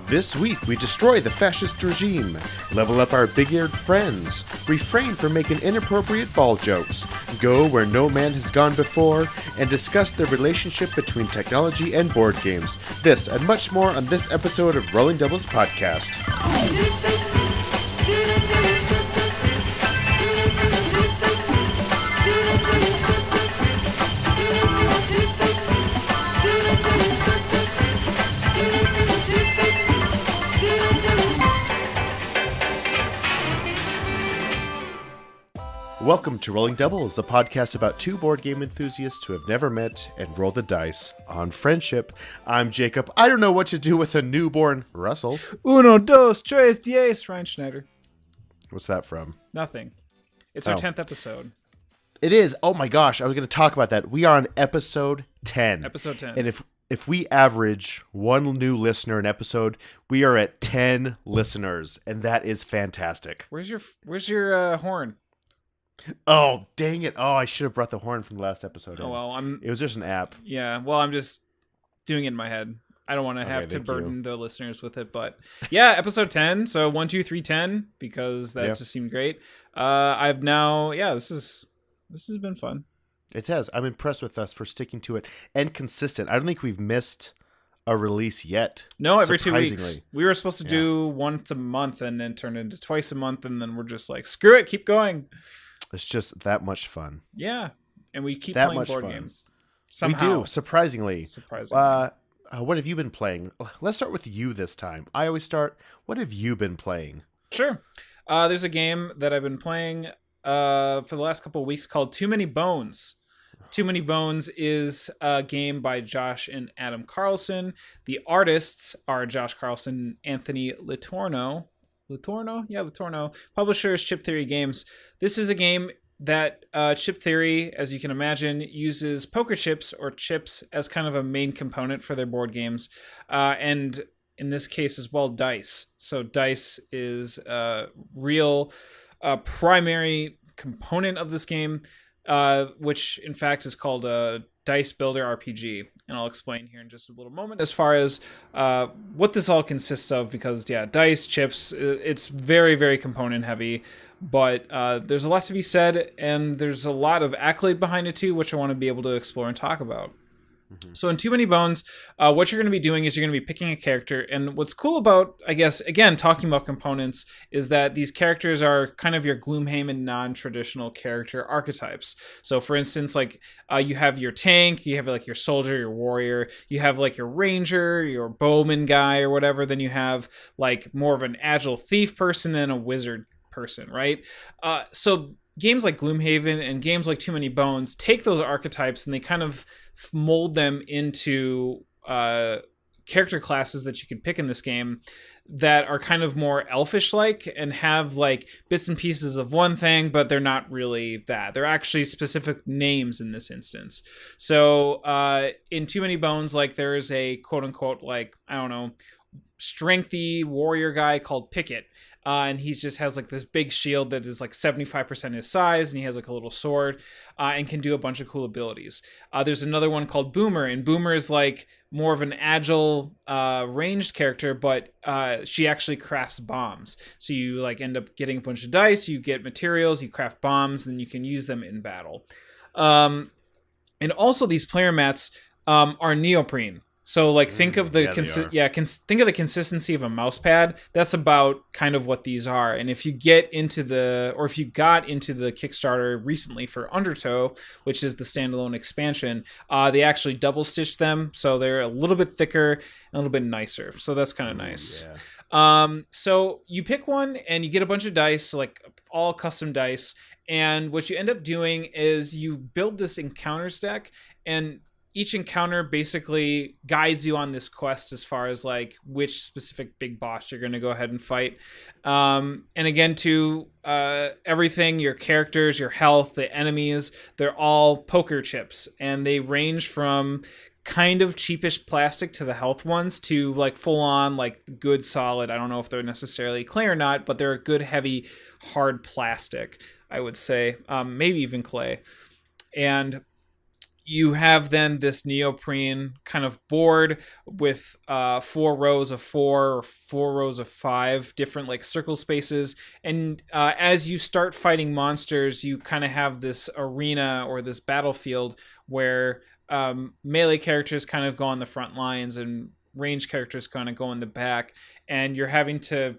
This week, we destroy the fascist regime, level up our big-eared friends, refrain from making inappropriate ball jokes, go where no man has gone before, and discuss the relationship between technology and board games. This and much more on this episode of Rolling Doubles Podcast. Welcome to Rolling Doubles, a podcast about two board game enthusiasts who have never met and roll the dice on friendship. I'm Jacob. I don't know what to do with a newborn Russell. Uno, dos, tres, diez, Ryan Schneider. What's that from? Nothing. It's our 10th episode. It is. Oh my gosh, I was going to talk about that. We are on episode 10. Episode 10. And if we average one new listener an episode, we are at 10 listeners, and that is fantastic. Where's your horn? Oh, dang it. Oh, I should have brought the horn from the last episode. Oh, well, It was just an app. Yeah, well, I'm just doing it in my head. I don't want to have to burden the listeners with it, but yeah, episode 10. So 1, 2, 3, 10, because that just seemed great. I've now, this has been fun. It has. I'm impressed with us for sticking to it and consistent. I don't think we've missed a release yet. No, every 2 weeks. We were supposed to do once a month and then turn into twice a month, and then we're just like, screw it, keep going. It's just that much fun. Yeah, and we keep playing board games. Somehow. We do, surprisingly. What have you been playing? Let's start with you this time. I always start, what have you been playing? Sure. There's a game that I've been playing for the last couple of weeks called Too Many Bones. Too Many Bones is a game by Josh and Adam Carlson. The artists are Josh Carlson, Anthony Litorno. Litorno. Publisher is Chip Theory Games. This is a game that Chip Theory, as you can imagine, uses poker chips or chips as kind of a main component for their board games. And in this case as well, dice. So dice is a real primary component of this game, which in fact is called a Dice Builder RPG. And I'll explain here in just a little moment as far as what this all consists of, because dice, chips, it's very, very component heavy, but there's a lot to be said, and there's a lot of accolade behind it too, which I want to be able to explore and talk about. So in Too Many Bones, what you're going to be doing is you're going to be picking a character. And what's cool about, I guess, again, talking about components, is that these characters are kind of your Gloomhaven non-traditional character archetypes. So for instance, like you have your tank, you have like your soldier, your warrior, you have like your ranger, your bowman guy or whatever. Then you have like more of an agile thief person and a wizard person, right? So games like Gloomhaven and games like Too Many Bones take those archetypes and they kind of mold them into character classes that you can pick in this game that are kind of more elfish-like and have like bits and pieces of one thing, but they're not really that. They're actually specific names in this instance. So in Too Many Bones, like there is a quote-unquote, like, I don't know, strengthy warrior guy called Pickett. And he just has like this big shield that is like 75% his size, and he has like a little sword and can do a bunch of cool abilities. There's another one called Boomer, and Boomer is like more of an agile ranged character, but she actually crafts bombs. So you like end up getting a bunch of dice, you get materials, you craft bombs, and you can use them in battle. And also these player mats are neoprene. So like think of the think of the consistency of a mouse pad. That's about kind of what these are. And if you got into the Kickstarter recently for Undertow, which is the standalone expansion, they actually double stitched them, so they're a little bit thicker and a little bit nicer. So that's kind of nice. Yeah. So you pick one and you get a bunch of dice, like all custom dice. And what you end up doing is you build this encounters deck, and each encounter basically guides you on this quest as far as like which specific big boss you're going to go ahead and fight. And again, everything, your characters, your health, the enemies, they're all poker chips, and they range from kind of cheapish plastic to the health ones to like full on like good solid. I don't know if they're necessarily clay or not, but they're a good heavy hard plastic, I would say, maybe even clay. And you have then this neoprene kind of board with 4 rows of 4 or 4 rows of 5 different like circle spaces, and as you start fighting monsters, you kind of have this arena or this battlefield where melee characters kind of go on the front lines and range characters kind of go in the back, and you're having to,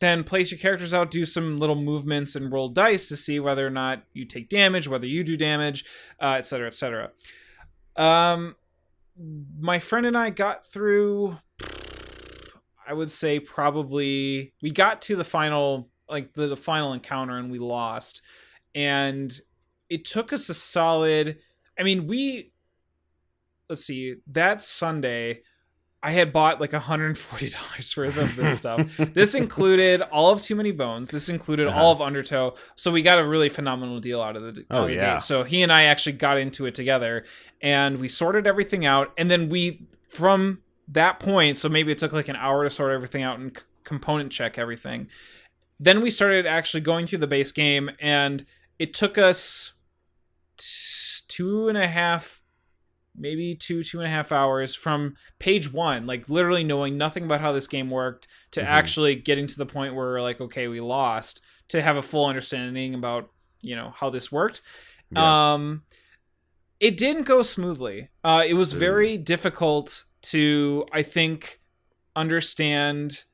then place your characters out, do some little movements, and roll dice to see whether or not you take damage, whether you do damage, etc., etc. My friend and I got through, I would say probably, we got to the final, like the final encounter, and we lost. And it took us a solid, let's see, that Sunday, I had bought like $140 worth of this stuff. This included all of Too Many Bones. This included all of Undertow. So we got a really phenomenal deal out of the game. So he and I actually got into it together, and we sorted everything out. And then from that point, so maybe it took like an hour to sort everything out and component check everything. Then we started actually going through the base game, and it took us 2.5, maybe 2.5 hours from page 1, like literally knowing nothing about how this game worked, to actually getting to the point where we're like, okay, we lost, to have a full understanding about, how this worked. Yeah. It didn't go smoothly. It was very difficult to, I think, understand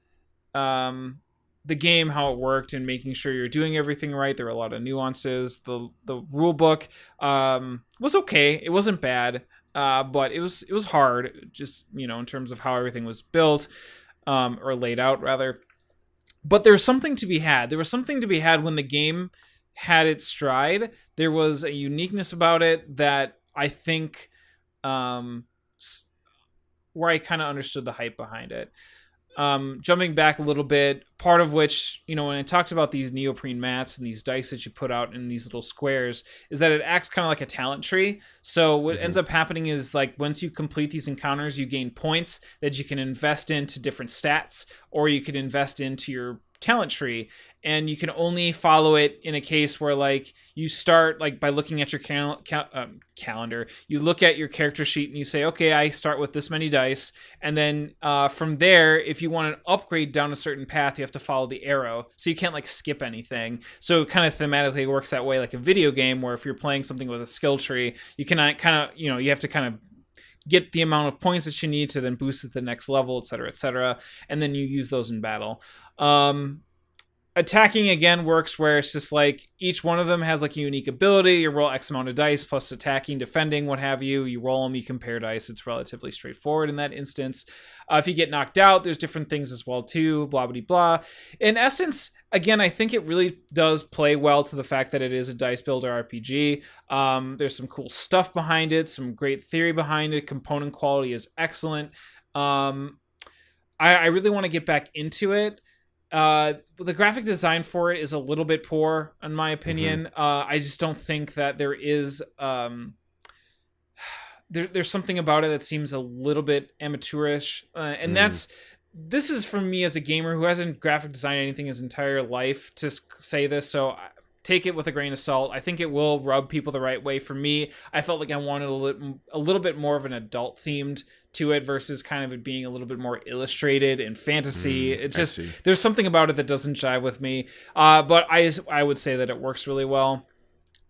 the game, how it worked, and making sure you're doing everything right. There were a lot of nuances. The rule book was okay. It wasn't bad. But it was hard, just, in terms of how everything was built, or laid out rather. But there's something to be had. There was something to be had when the game had its stride. There was a uniqueness about it that I think, where I kind of understood the hype behind it. Jumping back a little bit, part of which, when I talked about these neoprene mats and these dice that you put out in these little squares, is that it acts kind of like a talent tree. So what ends up happening is, like, once you complete these encounters, you gain points that you can invest into different stats, or you could invest into your talent tree. And you can only follow it in a case where, like, you start, like, by looking at your calendar. You look at your character sheet and you say, okay, I start with this many dice. And then from there, if you want to upgrade down a certain path, you have to follow the arrow. So you can't, like, skip anything. So it kind of thematically works that way, like a video game, where if you're playing something with a skill tree, you can kind of, you have to kind of get the amount of points that you need to then boost at the next level, et cetera, et cetera. And then you use those in battle. Attacking, again, works where it's just like each one of them has like a unique ability. You roll X amount of dice plus attacking, defending, what have you. You roll them, you compare dice. It's relatively straightforward in that instance. If you get knocked out, there's different things as well too, blah, blah, blah. In essence, again, I think it really does play well to the fact that it is a dice builder RPG. There's some cool stuff behind it, some great theory behind it. Component quality is excellent. I really want to get back into it. The graphic design for it is a little bit poor, in my opinion. I just don't think that there is there's something about it that seems a little bit amateurish, and this is from me as a gamer who hasn't graphic designed anything his entire life to say this, so take it with a grain of salt. I think it will rub people the right way. For me, I felt like I wanted a little bit more of an adult themed to it versus kind of it being a little bit more illustrated and fantasy. It just, there's something about it that doesn't jive with me. But I would say that it works really well.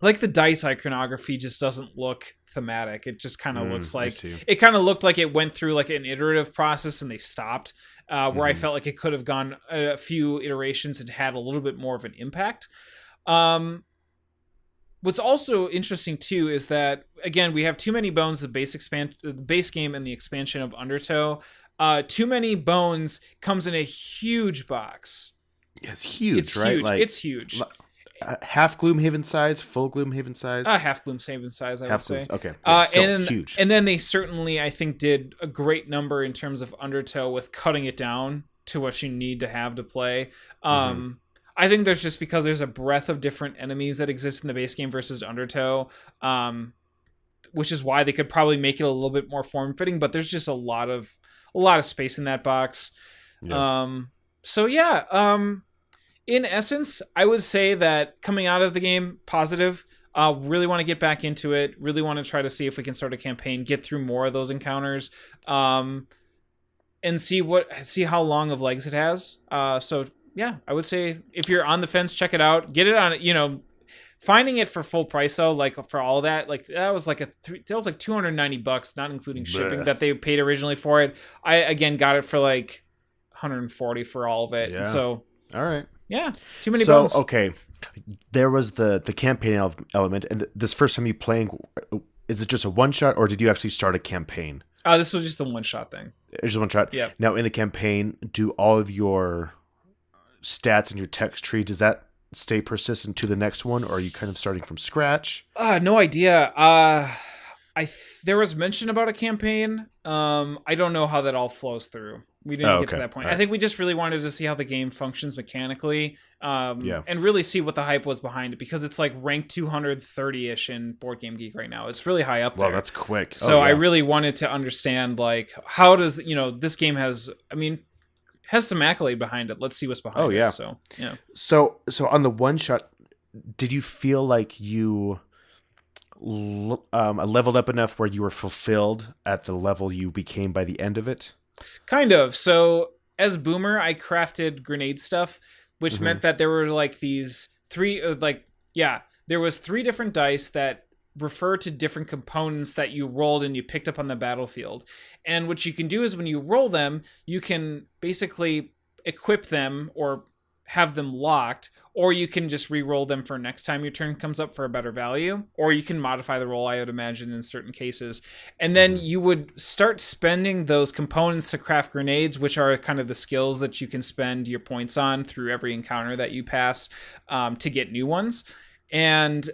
Like the dice iconography just doesn't look thematic. It just kind of looks like, it kind of looked like it went through like an iterative process and they stopped, where I felt like it could have gone a few iterations and had a little bit more of an impact. What's also interesting too is that, again, we have Too Many Bones, the base game, and the expansion of Undertow. Too Many Bones comes in a huge box. Yeah, it's huge, it's right? Huge. Like, it's huge. Half Gloomhaven size, full Gloomhaven size. Half Gloomhaven size, I would say. Okay. Yeah, and huge. And then they certainly, I think, did a great number in terms of Undertow with cutting it down to what you need to have to play. I think there's just because there's a breadth of different enemies that exist in the base game versus Undertow, which is why they could probably make it a little bit more form fitting. But there's just a lot of space in that box. Yeah. In essence, I would say that coming out of the game, positive. Really want to get back into it. Really want to try to see if we can start a campaign, get through more of those encounters, and see how long of legs it has. So yeah, I would say if you're on the fence, check it out. Get it on, finding it for full price though, like for all that, like that was like that was like $290, not including shipping Bleh. that they paid originally for it. I again got it for like 140 for all of it. Yeah. And so All right. yeah, too many So bones. okay, there was the campaign element, and this first time you playing, is it just a one shot, or did you actually start a campaign? This was just a one shot thing. It's just one shot. Yeah. Now in the campaign, do all of your stats and your text tree, does that stay persistent to the next one, or are you kind of starting from scratch? No idea. There was mention about a campaign. I don't know how that all flows through. We didn't get to that point. I think we just really wanted to see how the game functions mechanically, and really see what the hype was behind it, because it's like ranked 230-ish in Board Game Geek right now. It's really high up there. Well, that's quick. So I really wanted to understand, like, how does, this game has some accolade behind it. Let's see what's behind it. So, yeah. So on the one shot, did you feel like you leveled up enough where you were fulfilled at the level you became by the end of it? Kind of. So as Boomer, I crafted grenade stuff, which meant that there were like these there was 3 different dice that refer to different components that you rolled and you picked up on the battlefield. And what you can do is when you roll them, you can basically equip them or have them locked, or you can just re-roll them for next time your turn comes up for a better value, or you can modify the roll, I would imagine, in certain cases. And then you would start spending those components to craft grenades, which are kind of the skills that you can spend your points on through every encounter that you pass, to get new ones. And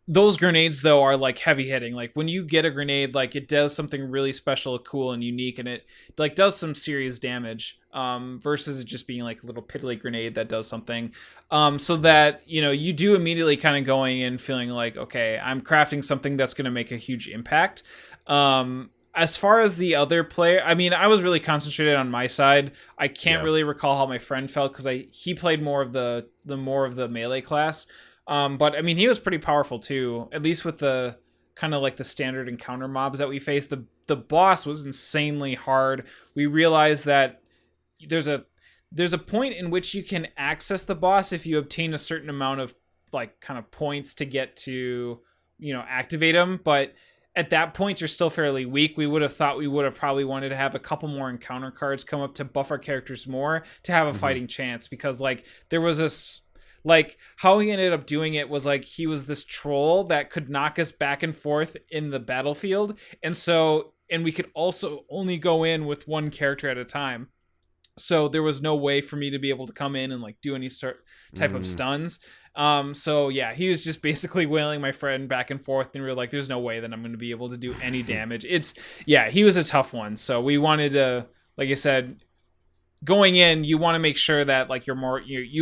those grenades, though, are like heavy hitting. Like when you get a grenade, like it does something really special, cool, and unique, and it like does some serious damage, versus it just being like a little piddly grenade that does something. So that, you do immediately kind of going in feeling like, okay, I'm crafting something that's going to make a huge impact. As far as the other player, I was really concentrated on my side. I can't really recall how my friend felt, because he played more of the melee class. But he was pretty powerful too, at least with the kind of like the standard encounter mobs that we faced. The boss was insanely hard. We realized that there's a point in which you can access the boss if you obtain a certain amount of like kind of points to get to, activate him. But at that point, you're still fairly weak. We would have thought we would have probably wanted to have a couple more encounter cards come up to buff our characters more to have a fighting chance, because like there was this. Like, how he ended up doing it was like he was this troll that could knock us back and forth in the battlefield. And we could also only go in with one character at a time. So there was no way for me to be able to come in and like do any type of stuns. So yeah, he was just basically wailing my friend back and forth, and we were like, there's no way that I'm going to be able to do any damage. He was a tough one. So we wanted to, like I said, going in, you want to make sure that like you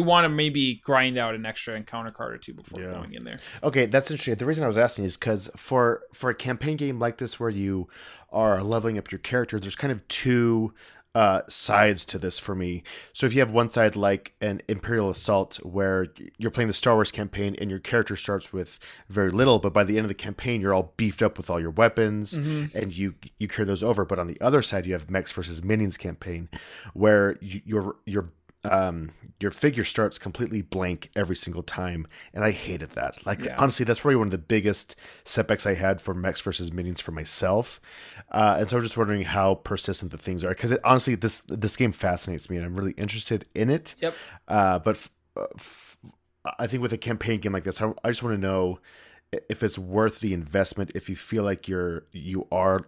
want to maybe grind out an extra encounter card or two before going in there. Okay, that's interesting. The reason I was asking is because for a campaign game like this where you are leveling up your character, there's kind of 2 sides to this for me. So if you have one side like an Imperial Assault where you're playing the Star Wars campaign and your character starts with very little, but by the end of the campaign you're all beefed up with all your weapons and you carry those over. But on the other side you have Mechs versus Minions campaign where your figure starts completely blank every single time, and I hated that. Honestly, that's probably one of the biggest setbacks I had for Mechs versus Minions for myself. And so I'm just wondering how persistent the things are, because honestly, this game fascinates me, and I'm really interested in it. Yep. But I think with a campaign game like this, I just want to know if it's worth the investment. If you feel like you are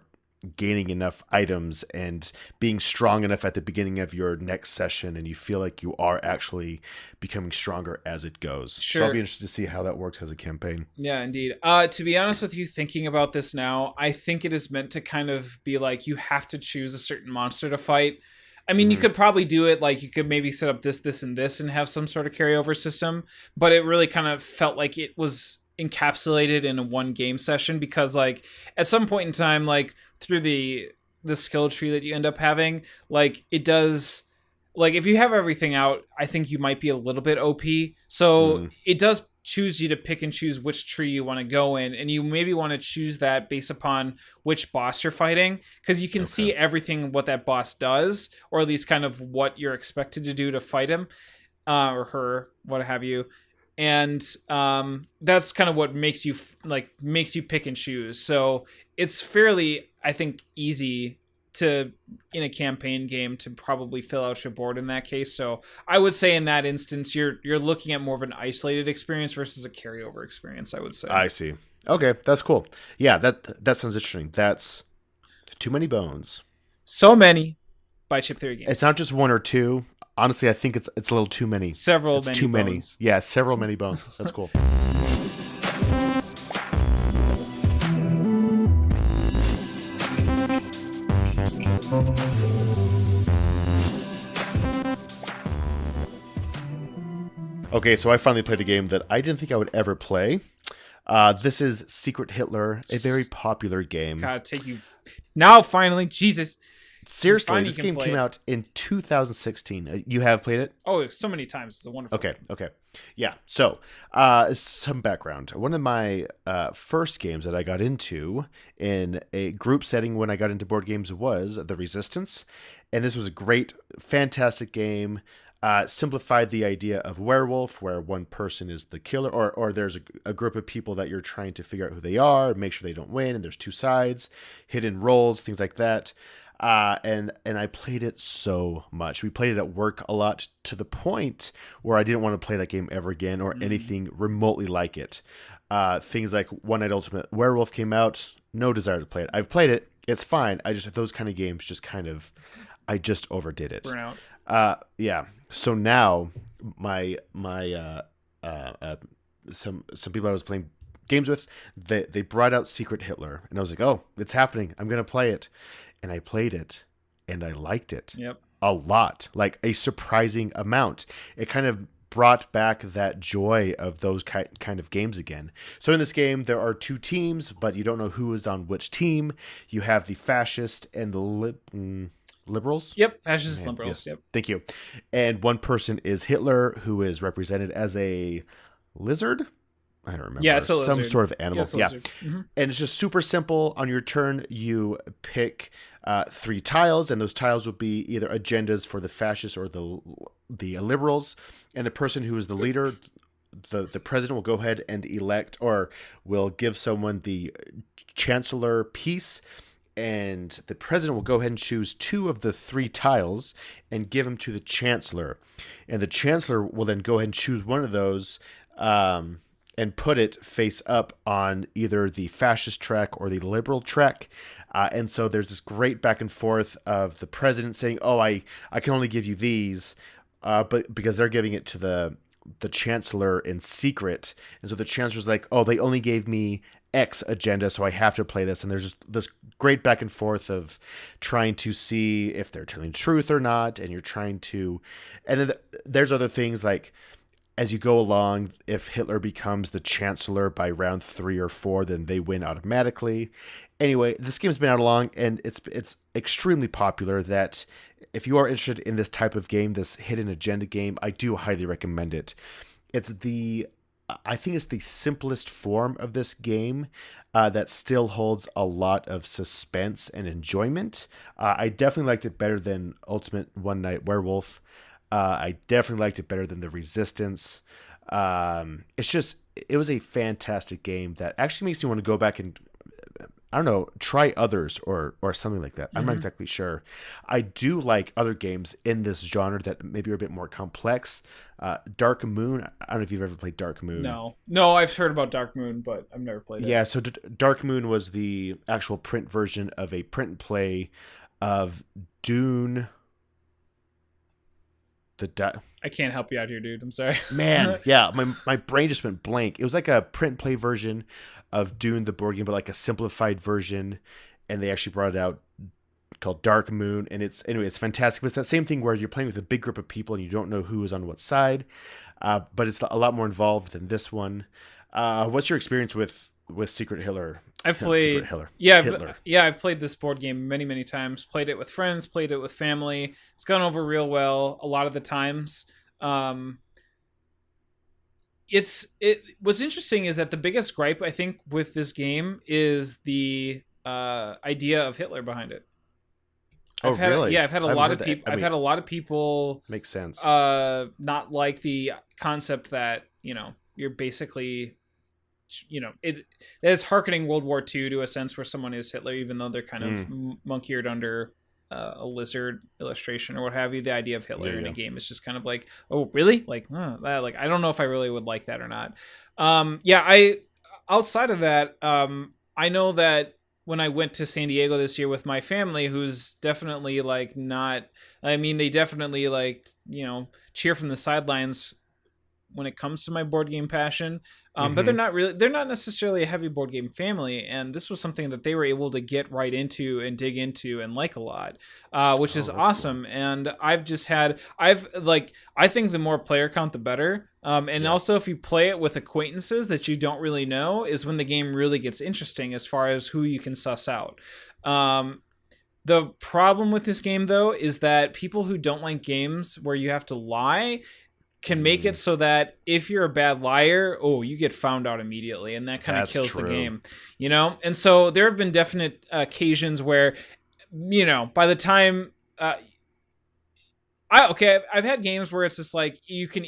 gaining enough items and being strong enough at the beginning of your next session, and you feel like you are actually becoming stronger as it goes. Sure. So I'll be interested to see how that works as a campaign. Yeah, indeed. To be honest with you, thinking about this now, I think it is meant to kind of be like you have to choose a certain monster to fight. You could probably do it like you could maybe set up this, and this and have some sort of carryover system, but it really kind of felt like it was encapsulated in a one game session, because like at some point in time, like through the skill tree that you end up having, like it does, like if you have everything out, I think you might be a little bit OP. So it does choose you to pick and choose which tree you want to go in, and you maybe want to choose that based upon which boss you're fighting, because you can see everything what that boss does, or at least kind of what you're expected to do to fight him or her, what have you. And that's kind of what makes you pick and choose. So it's fairly, I think, easy to, in a campaign game, to probably fill out your board in that case. So I would say in that instance, you're looking at more of an isolated experience versus a carryover experience, I would say. I see. Okay, that's cool. Yeah, that sounds interesting. That's Too Many Bones. So Many by Chip Theory Games. It's not just one or two. Honestly, I think it's a little too many. It's too many. Yeah, several many bones. That's cool. Okay, so I finally played a game that I didn't think I would ever play. This is Secret Hitler, a very popular game. God, take you now. Finally, Jesus. Seriously, this game came out in 2016. You have played it? Oh, so many times. It's a wonderful game. Okay. Yeah, so some background. One of my first games that I got into in a group setting when I got into board games was The Resistance. And this was a great, fantastic game. Simplified the idea of werewolf, where one person is the killer, or there's a group of people that you're trying to figure out who they are, make sure they don't win, and there's two sides, hidden roles, things like that. And I played it so much. We played it at work a lot, to the point where I didn't want to play that game ever again, or anything remotely like it. Things like One Night Ultimate Werewolf came out, no desire to play it. I've played it, it's fine. Those kind of games just kind of, I just overdid it. Burnout. Yeah. So now some people I was playing games with, they brought out Secret Hitler, and I was like, oh, it's happening. I'm gonna play it. And I played it, and I liked it. Yep. A lot, like a surprising amount. It kind of brought back that joy of those kind of games again. So in this game, there are two teams, but you don't know who is on which team. You have the fascist and the liberals. Yep, fascist and liberals. Yes. Yep. Thank you. And one person is Hitler, who is represented as a lizard. I don't remember. Yeah, it's a lizard. Some sort of animal. Yeah. Mm-hmm. And it's just super simple. On your turn, you pick 3 tiles, and those tiles will be either agendas for the fascists or the liberals. And the person who is the leader, the president, will go ahead and elect, or will give someone the chancellor piece. And the president will go ahead and choose 2 of the 3 tiles and give them to the chancellor. And the chancellor will then go ahead and choose one of those and put it face up on either the fascist track or the liberal track. And so there's this great back and forth of the president saying, oh, I can only give you these, but because they're giving it to the chancellor in secret. And so the chancellor's like, oh, they only gave me X agenda, so I have to play this. And there's just this great back and forth of trying to see if they're telling the truth or not. And you're trying to, and then there's other things like, as you go along, if Hitler becomes the chancellor by round 3 or 4, then they win automatically. Anyway, this game's been out long, and it's extremely popular. That if you are interested in this type of game, this hidden agenda game, I do highly recommend it. I think it's the simplest form of this game that still holds a lot of suspense and enjoyment. I definitely liked it better than Ultimate One Night Werewolf. I definitely liked it better than The Resistance. It was a fantastic game that actually makes me want to go back and, I don't know, try others or something like that. I'm not exactly sure. I do like other games in this genre that maybe are a bit more complex. Dark Moon. I don't know if you've ever played Dark Moon. No, I've heard about Dark Moon, but I've never played it. Yeah, so Dark Moon was the actual print version of a print and play of Dune. I can't help you out here, dude. I'm sorry. Man, yeah, my brain just went blank. It was like a print and play version of Dune the board game, but like a simplified version, and they actually brought it out called Dark Moon, and it's fantastic. But it's that same thing where you're playing with a big group of people and you don't know who is on what side, but it's a lot more involved than this one. What's your experience with Secret Hitler? I've played Hitler. I've played this board game many times. Played it with friends, played it with family. It's gone over real well a lot of the times. What's interesting is that the biggest gripe I think with this game is the idea of Hitler behind it. Oh, really? I've had a I haven't lot heard of that. people. I I've mean, had a lot of people makes sense. not like the concept that you're basically it is harkening World War II to a sense where someone is Hitler, even though they're kind of monkey-eared under a lizard illustration or what have you. The idea of Hitler in a game is just kind of like, oh, really? Like, like I don't know if I really would like that or not. I outside of that, I know that when I went to San Diego this year with my family, who's definitely like not. I mean, they definitely like cheer from the sidelines when it comes to my board game passion. But they're not necessarily a heavy board game family. And this was something that they were able to get right into and dig into and like a lot, which is awesome. Cool. And I think the more player count, the better. Also, if you play it with acquaintances that you don't really know, is when the game really gets interesting as far as who you can suss out. The problem with this game, though, is that people who don't like games where you have to lie can make it so that if you're a bad liar, you get found out immediately, and that kind of kills the game, And so there have been definite occasions where, by the time I've had games where it's just like you can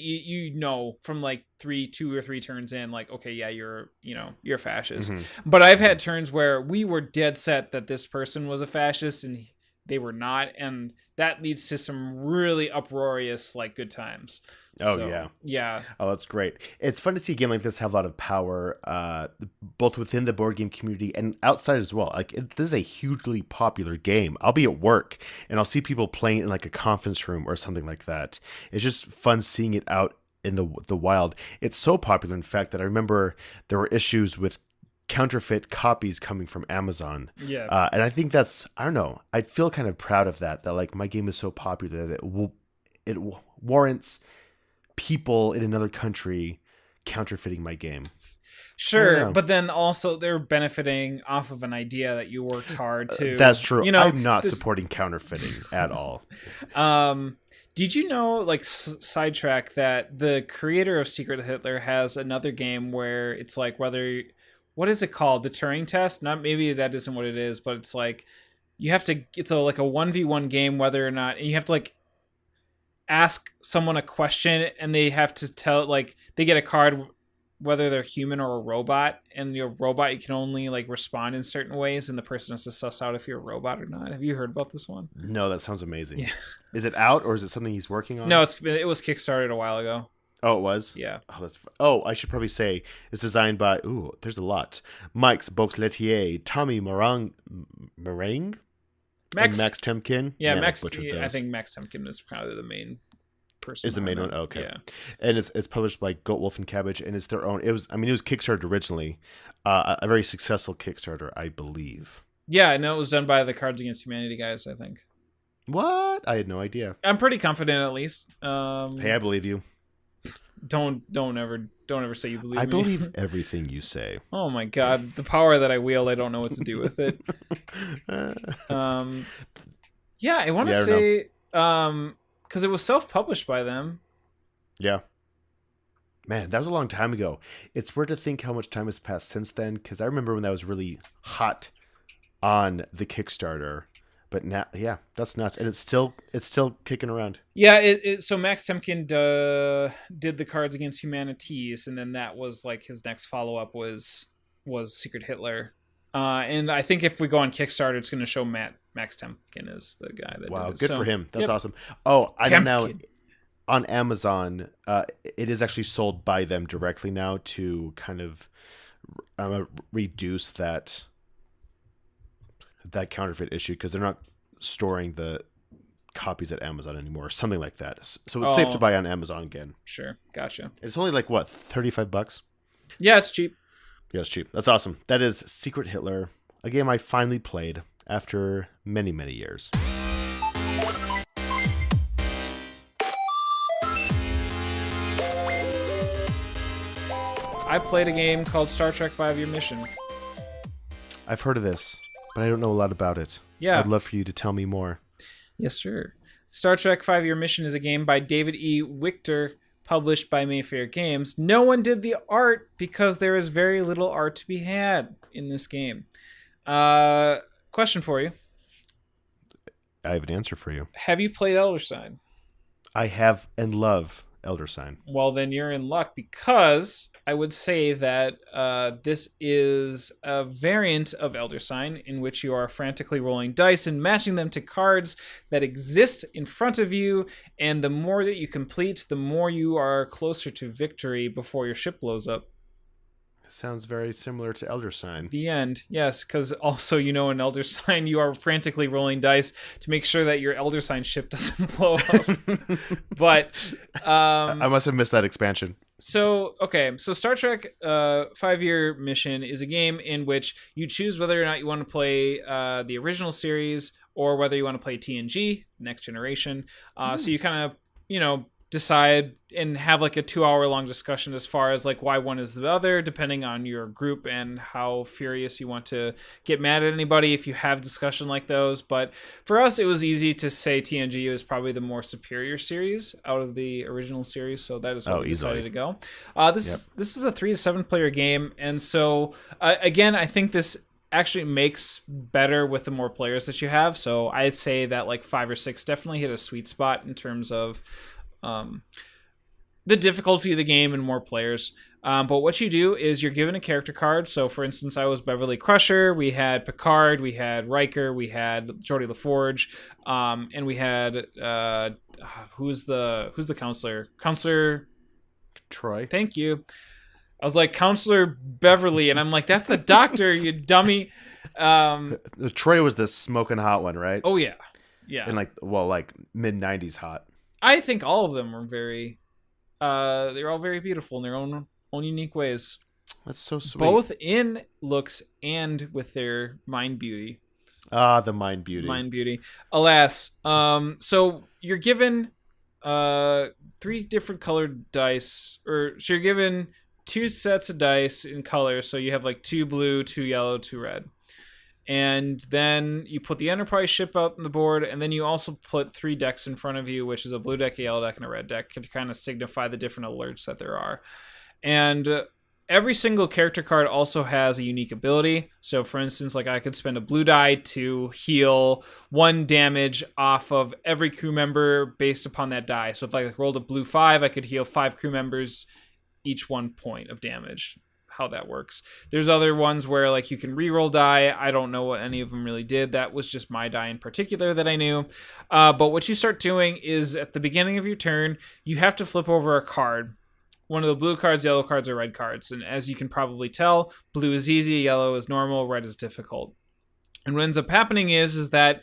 from like 2 or 3 turns in, like, okay, yeah, you're a fascist. But I've had turns where we were dead set that this person was a fascist and they were not, and that leads to some really uproarious like good times. Yeah. Oh, that's great. It's fun to see a game like this have a lot of power, both within the board game community and outside as well. Like, this is a hugely popular game. I'll be at work and I'll see people playing in like a conference room or something like that. It's just fun seeing it out in the wild. It's so popular, in fact, that I remember there were issues with counterfeit copies coming from Amazon. Yeah. And I think I don't know, I feel kind of proud of that like my game is so popular that it warrants people in another country counterfeiting my game. Sure, but then also they're benefiting off of an idea that you worked hard to. That's true. I'm not supporting counterfeiting at all. Did you know, like, sidetrack, that the creator of Secret Hitler has another game where it's like what is it called? The Turing test? Not, maybe that isn't what it is, but it's like it's like a 1v1 game, whether or not, and you have to like ask someone a question and they have to tell, like, they get a card whether they're human or a robot, and your robot, you can only like respond in certain ways, and the person has to suss out if you're a robot or not. Have you heard about this one? No, that sounds amazing. Yeah. Is it out, or is it something he's working on? No, it was Kickstarted a while ago. Oh, it was? Yeah. Oh, that's fun. Oh, I should probably say it's designed by, there's a lot. Mike's Boxletier, Tommy Meringue, Max Temkin. Yeah, Max. I think Max Temkin is probably the main person. Is the main one? Okay. Yeah. And it's published by Goat Wolf and Cabbage, and it's their own. It was Kickstarted originally, a very successful Kickstarter, I believe. Yeah, I know it was done by the Cards Against Humanity guys, I think. What? I had no idea. I'm pretty confident, at least. Hey, I believe you. Don't ever say you believe me. I believe everything you say. Oh my god, the power that I wield, I don't know what to do with it. Yeah, I want to say, because it was self-published by them. Yeah. Man, that was a long time ago. It's weird to think how much time has passed since then, because I remember when that was really hot on the Kickstarter. But now, yeah, that's nuts, and it's still kicking around. Yeah, so Max Temkin did the Cards Against Humanities, and then that was like his next follow-up was Secret Hitler. And I think if we go on Kickstarter, it's going to show Max Temkin is the guy that did it. Wow, good for him. That's awesome. Oh, I know now on Amazon, it is actually sold by them directly now to kind of reduce that counterfeit issue, because they're not storing the copies at Amazon anymore, or something like that. So it's safe to buy on Amazon again. Sure, gotcha. It's only like what, $35? Yeah, it's cheap. Yeah, it's cheap. That's awesome. That is Secret Hitler, a game I finally played after many, many years. I played a game called Star Trek 5-Year Mission. I've heard of this, but I don't know a lot about it. Yeah. I'd love for you to tell me more. Yes, sir. Star Trek 5-Year Mission is a game by David E. Wichter, published by Mayfair Games. No one did the art because there is very little art to be had in this game. Question for you. I have an answer for you. Have you played Elder Sign? I have and love Elder Sign. Well, then you're in luck, because I would say that this is a variant of Elder Sign in which you are frantically rolling dice and matching them to cards that exist in front of you, and the more that you complete, the more you are closer to victory before your ship blows up. Sounds very similar to Elder Sign. The end, yes, because also, in Elder Sign, you are frantically rolling dice to make sure that your Elder Sign ship doesn't blow up. But I must have missed that expansion. So Star Trek 5-Year Mission is a game in which you choose whether or not you want to play the original series or whether you want to play TNG, Next Generation. So you kind of, decide and have like a 2-hour long discussion as far as like why one is the other, depending on your group and how furious you want to get mad at anybody if you have discussion like those. But for us, it was easy to say TNG is probably the more superior series out of the original series, so that is where we decided to go. This is a 3 to 7 player game, and so again, I think this actually makes better with the more players that you have. So I'd say that like 5 or 6 definitely hit a sweet spot in terms of the difficulty of the game and more players. But what you do is you're given a character card. So for instance, I was Beverly Crusher, we had Picard, we had Riker, we had Geordi LaForge, and we had who's the counselor? Counselor Troy. Thank you. I was like, Counselor Beverly, and I'm like, that's the doctor, you dummy. Troy was the smoking hot one, right? Oh yeah. And like mid-90s hot. I think all of them were very they're all very beautiful in their own unique ways. That's so sweet. Both in looks and with their mind beauty. The mind beauty. Mind beauty. Alas. So you're given 3 different colored dice, so you're given 2 sets of dice in color. So you have like 2 blue, 2 yellow, 2 red. And then you put the Enterprise ship out on the board, and then you also put 3 decks in front of you, which is a blue deck, a yellow deck, and a red deck, to kind of signify the different alerts that there are. And every single character card also has a unique ability. So for instance, like I could spend a blue die to heal 1 damage off of every crew member based upon that die. So if I rolled a blue 5, I could heal 5 crew members, each 1 point of damage. How that works. There's other ones where like you can re-roll die. I don't know what any of them really did. That was just my die in particular that I knew. But what you start doing is at the beginning of your turn, you have to flip over a card. One of the blue cards, yellow cards, or red cards. And as you can probably tell, blue is easy, yellow is normal, red is difficult. And what ends up happening is that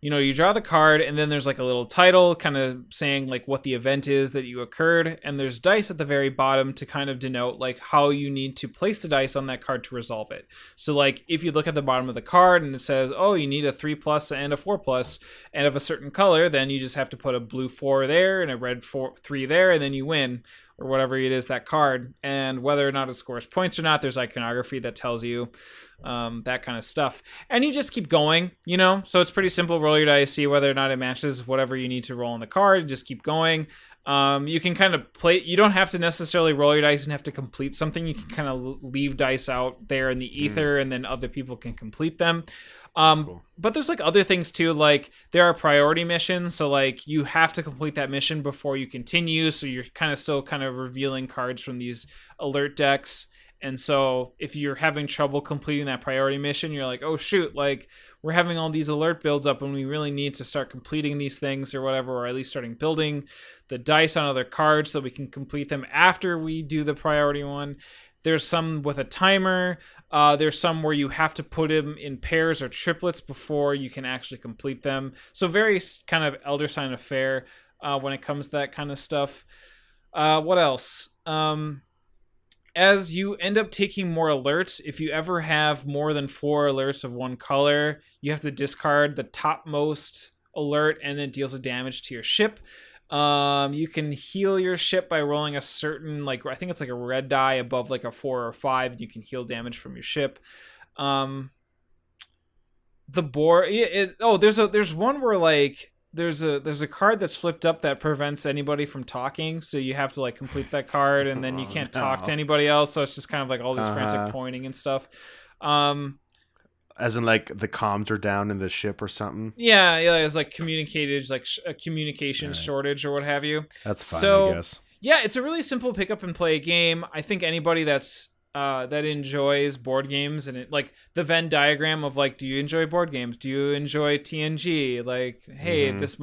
you draw the card, and then there's like a little title kind of saying like what the event is that you occurred, and there's dice at the very bottom to kind of denote like how you need to place the dice on that card to resolve it. So like if you look at the bottom of the card and it says, oh, you need a 3+ and a 4+, and of a certain color, then you just have to put a blue 4 there and a red 3 there, and then you win, or whatever it is, that card. And whether or not it scores points or not, there's iconography that tells you that kind of stuff. And you just keep going, so it's pretty simple. Roll your dice, see whether or not it matches whatever you need to roll on the card, just keep going. You can kind of play, you don't have to necessarily roll your dice and have to complete something. You can kind of leave dice out there in the ether, and then other people can complete them. Cool. But there's like other things too, like there are priority missions, so like you have to complete that mission before you continue, so you're still revealing cards from these alert decks. And so if you're having trouble completing that priority mission, you're like, oh shoot, like we're having all these alert builds up and we really need to start completing these things or whatever, or at least starting building the dice on other cards so we can complete them after we do the priority one. There's some with a timer. There's some where you have to put them in pairs or triplets before you can actually complete them. So very kind of Elder Sign affair when it comes to that kind of stuff. What else? As you end up taking more alerts, if you ever have more than 4 alerts of one color, you have to discard the topmost alert, and it deals a damage to your ship. You can heal your ship by rolling a certain, I think it's like a red die above like a 4 or 5, and you can heal damage from your ship. The board, there's one where like there's a card that's flipped up that prevents anybody from talking, so you have to like complete that card, and then you Oh, can't talk to no. anybody else. So it's just kind of like all this frantic Uh-huh. pointing and stuff. Um, As in, like, the comms are down in the ship or something? yeah, it's like communicated, like a All communication right. shortage or what have you. That's fine, I So guess. yeah, it's a really simple pick up and play game. I think anybody that enjoys board games and like the Venn diagram of like, do you enjoy board games? Do you enjoy TNG? Like, hey, Hmm. this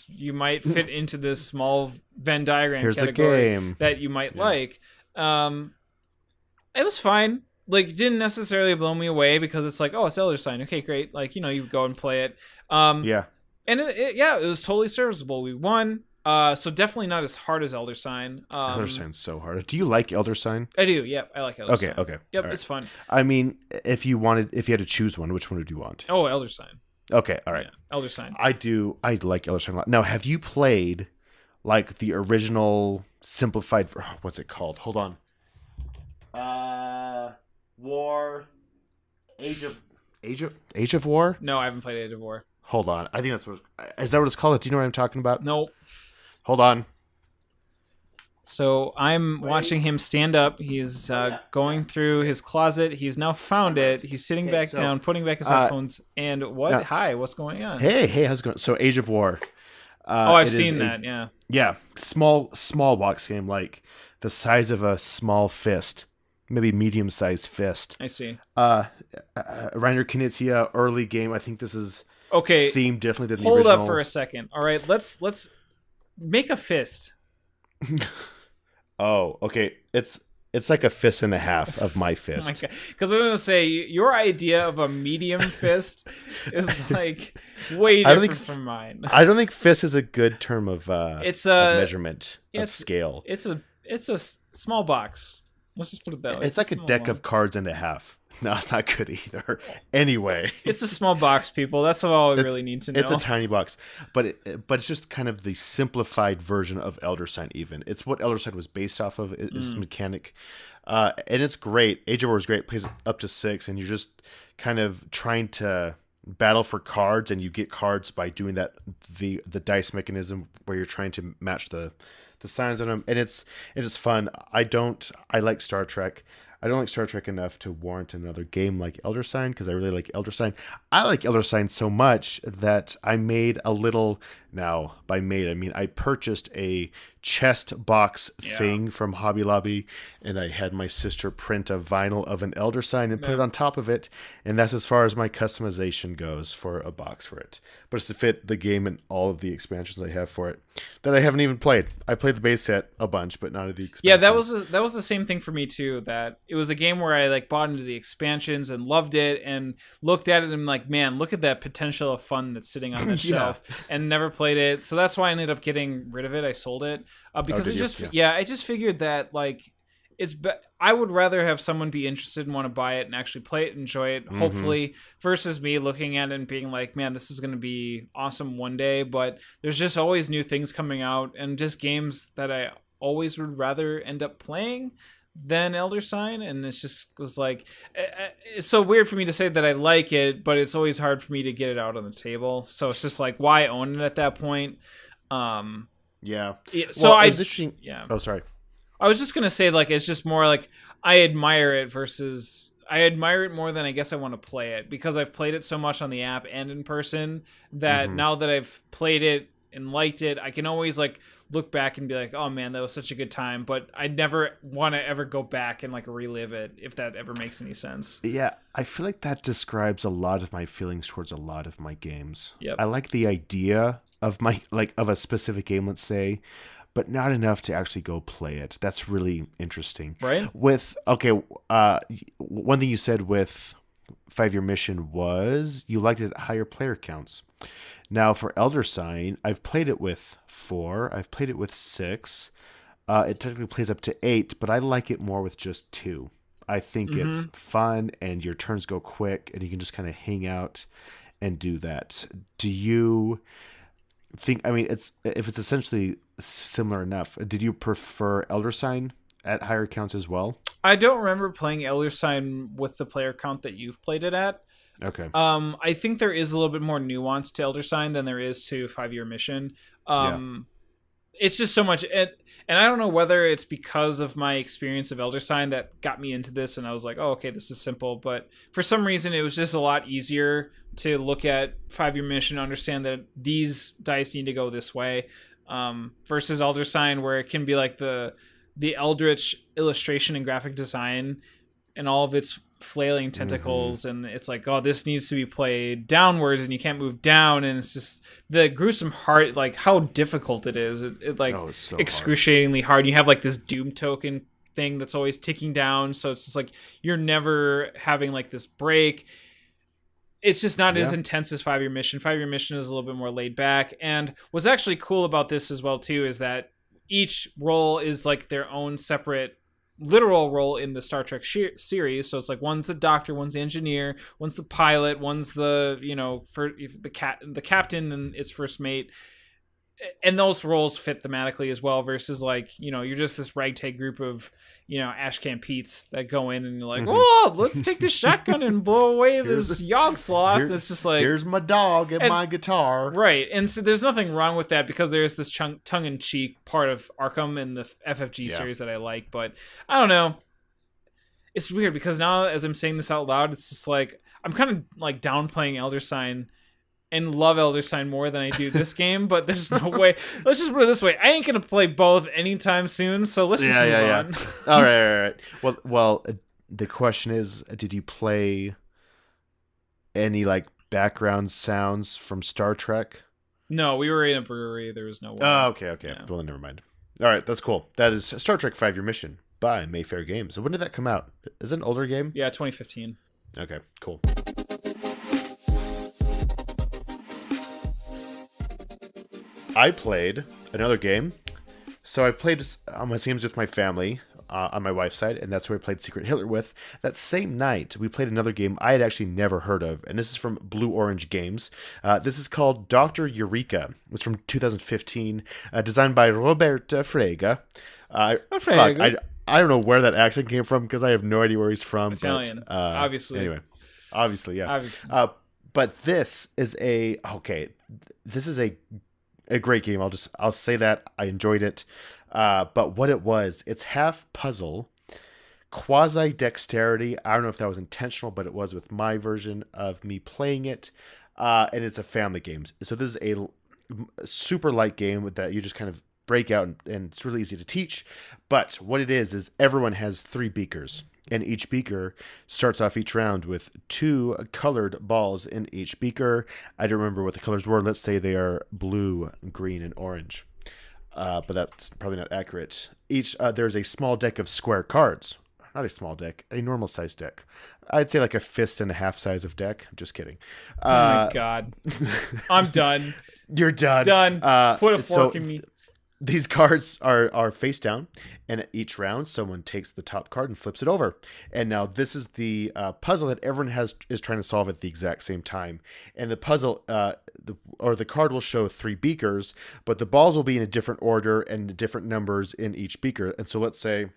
you might fit into this small Venn diagram Here's a category game. that you might Yeah. like. It was fine. Like, it didn't necessarily blow me away because it's like, oh, it's Elder Sign. Okay, great. Like, you go and play it. Yeah. And it was totally serviceable. We won. So definitely not as hard as Elder Sign. Elder Sign's so hard. Do you like Elder Sign? I do. Yep, I like Elder Okay, Sign. okay. Yep, All it's right. fun. I mean, if you had to choose one, which one would you want? Oh, Elder Sign. Okay, all right. Yeah, Elder Sign. I like Elder Sign a lot. Now, have you played like the original simplified? What's it called? Hold on. War, Age of War. No, I haven't played Age of War. Hold on. I think that's what. Is that what it's called? Do you know what I'm talking about? Nope. Hold on. So I'm watching him stand up. He's going through his closet. He's now found it. He's sitting back down, putting back his headphones. And what? yeah. Hi, what's going on? Hey, how's it going? So, Age of War. I've seen that. Yeah. Yeah, small box game, like the size of a small fist, maybe medium-sized fist. I see. Reiner Knizia, early game. I think this is Okay. themed differently than the Hold original. up for a second. All right, let's make a fist. Oh, okay. It's like a fist and a half of my fist. Because I'm gonna say your idea of a medium fist is like way I don't different think- from mine. I don't think fist is a good term of It's of a measurement of scale. It's a small box. Let's just put it that way. It's like a small deck one. of cards and a half. No, it's not good either. Anyway, It's a small box, people. That's all we really need to know. it's a tiny box, but it's just kind of the simplified version of Elder Sign. Even it's what Elder Sign was based off of. It's mechanic, and it's great. Age of War is great. It plays up to 6, and you're just kind of trying to battle for cards, and you get cards by doing that the dice mechanism where you're trying to match the signs on them, and it's fun. I like Star Trek. I don't like Star Trek enough to warrant another game like Elder Sign because I really like Elder Sign. I like Elder Sign so much that I made a little. Now, by made, I mean I purchased a chest box thing from Hobby Lobby, and I had my sister print a vinyl of an Elder Sign and put it on top of it, and that's as far as my customization goes for a box for it. But it's to fit the game and all of the expansions I have for it that I haven't even played. I played the base set a bunch, but none of the expansions. Yeah, that was the same thing for me too. That it was a game where I like bought into the expansions and loved it, and looked at it and I'm like, man, look at that potential of fun that's sitting on the shelf, and never played it. So that's why I ended up getting rid of it. I sold it because did it you? just Yeah. I just figured that like I would rather have someone be interested and want to buy it and actually play it, enjoy it, hopefully, versus me looking at it and being like, man, this is going to be awesome one day. But there's just always new things coming out, and just games that I always would rather end up playing than Elder Sign. And it's just was like, it's so weird for me to say that I like it, but it's always hard for me to get it out on the table. So it's just like, why own it at that point? Yeah. So well, it was interesting. Yeah. Oh, sorry. I was just gonna say, like, it's just more like I admire it versus I admire it more than I guess I want to play it, because I've played it so much on the app and in person that now that I've played it and liked it, I can always like look back and be like, oh man, that was such a good time. But I never want to ever go back and like relive it, if that ever makes any sense. Yeah, I feel like that describes a lot of my feelings towards a lot of my games. Yep. I like the idea of of a specific game, let's say, but not enough to actually go play it. That's really interesting. Right? One thing you said with 5-Year Mission was you liked it at higher player counts. Now for Elder Sign, I've played it with 4. I've played it with 6. It technically plays up to 8, but I like it more with just 2. I think it's fun and your turns go quick and you can just kind of hang out and do that. Do you think, I mean, if it's essentially similar enough, did you prefer Elder Sign at higher counts as well? I don't remember playing Elder Sign with the player count that you've played it at. Okay. I think there is a little bit more nuance to Elder Sign than there is to 5-Year Mission. Yeah. It's just so much, and I don't know whether it's because of my experience of Elder Sign that got me into this, and I was like, oh, okay, this is simple. But for some reason, it was just a lot easier to look at 5-Year Mission, understand that these dice need to go this way, versus Elder Sign, where it can be like the eldritch illustration and graphic design and all of its flailing tentacles, and it's like, oh, this needs to be played downwards and you can't move down, and it's just the gruesome heart, like how difficult it is. It like Oh, it's so excruciatingly hard. You have like this doom token thing that's always ticking down, so it's just like you're never having like this break. It's just not as intense as 5-Year Mission. 5-Year Mission is a little bit more laid back, and what's actually cool about this as well too is that each role is like their own separate literal role in the Star Trek series. So it's like one's the doctor, one's the engineer, one's the pilot, one's the, you know, for the captain and its first mate. And those roles fit thematically as well, versus like, you know, you're just this ragtag group of, you know, ashcan Pete's that go in and you're like, oh, let's take this shotgun and blow away this Yogg sloth. It's just like, here's my dog and my guitar. Right. And so there's nothing wrong with that, because there's this tongue-in-cheek part of Arkham and the FFG series that I like. But I don't know. It's weird because now as I'm saying this out loud, it's just like I'm kind of like downplaying Elder Sign and love Elder Sign more than I do this game, but there's no way. Let's just put it this way: I ain't gonna play both anytime soon. So let's just move on. All right. Well, the question is, did you play any like background sounds from Star Trek? No, we were in a brewery. There was no way. Oh, okay. Yeah. Well, never mind. All right, that's cool. That is Star Trek 5-Year Mission by Mayfair Games. So when did that come out? Is it an older game? Yeah, 2015. Okay, cool. I played another game. So I played my games with my family on my wife's side, and that's who I played Secret Hitler with. That same night, we played another game I had actually never heard of, and this is from Blue Orange Games. This is called Dr. Eureka. It was from 2015, designed by Robert Frege. I don't know where that accent came from because I have no idea where he's from. Italian, but, obviously. Anyway, obviously, yeah. Obviously. But this is a great game. I'll say that I enjoyed it. But what it was, it's half puzzle, quasi dexterity. I don't know if that was intentional, but it was with my version of me playing it. And it's a family game. So this is a super light game that you just kind of break out, and it's really easy to teach. But what it is everyone has 3 beakers. And each beaker starts off each round with 2 colored balls in each beaker. I don't remember what the colors were. Let's say they are blue, green, and orange. But that's probably not accurate. There's a small deck of square cards. Not a small deck, a normal size deck. I'd say like a fist and a half size of deck. I'm just kidding. Oh my God. I'm done. You're done. Done. Put a fork in me. These cards are face down, and at each round, someone takes the top card and flips it over. And now this is the puzzle that everyone is trying to solve at the exact same time. And the puzzle, the card will show 3 beakers, but the balls will be in a different order and different numbers in each beaker. And so let's say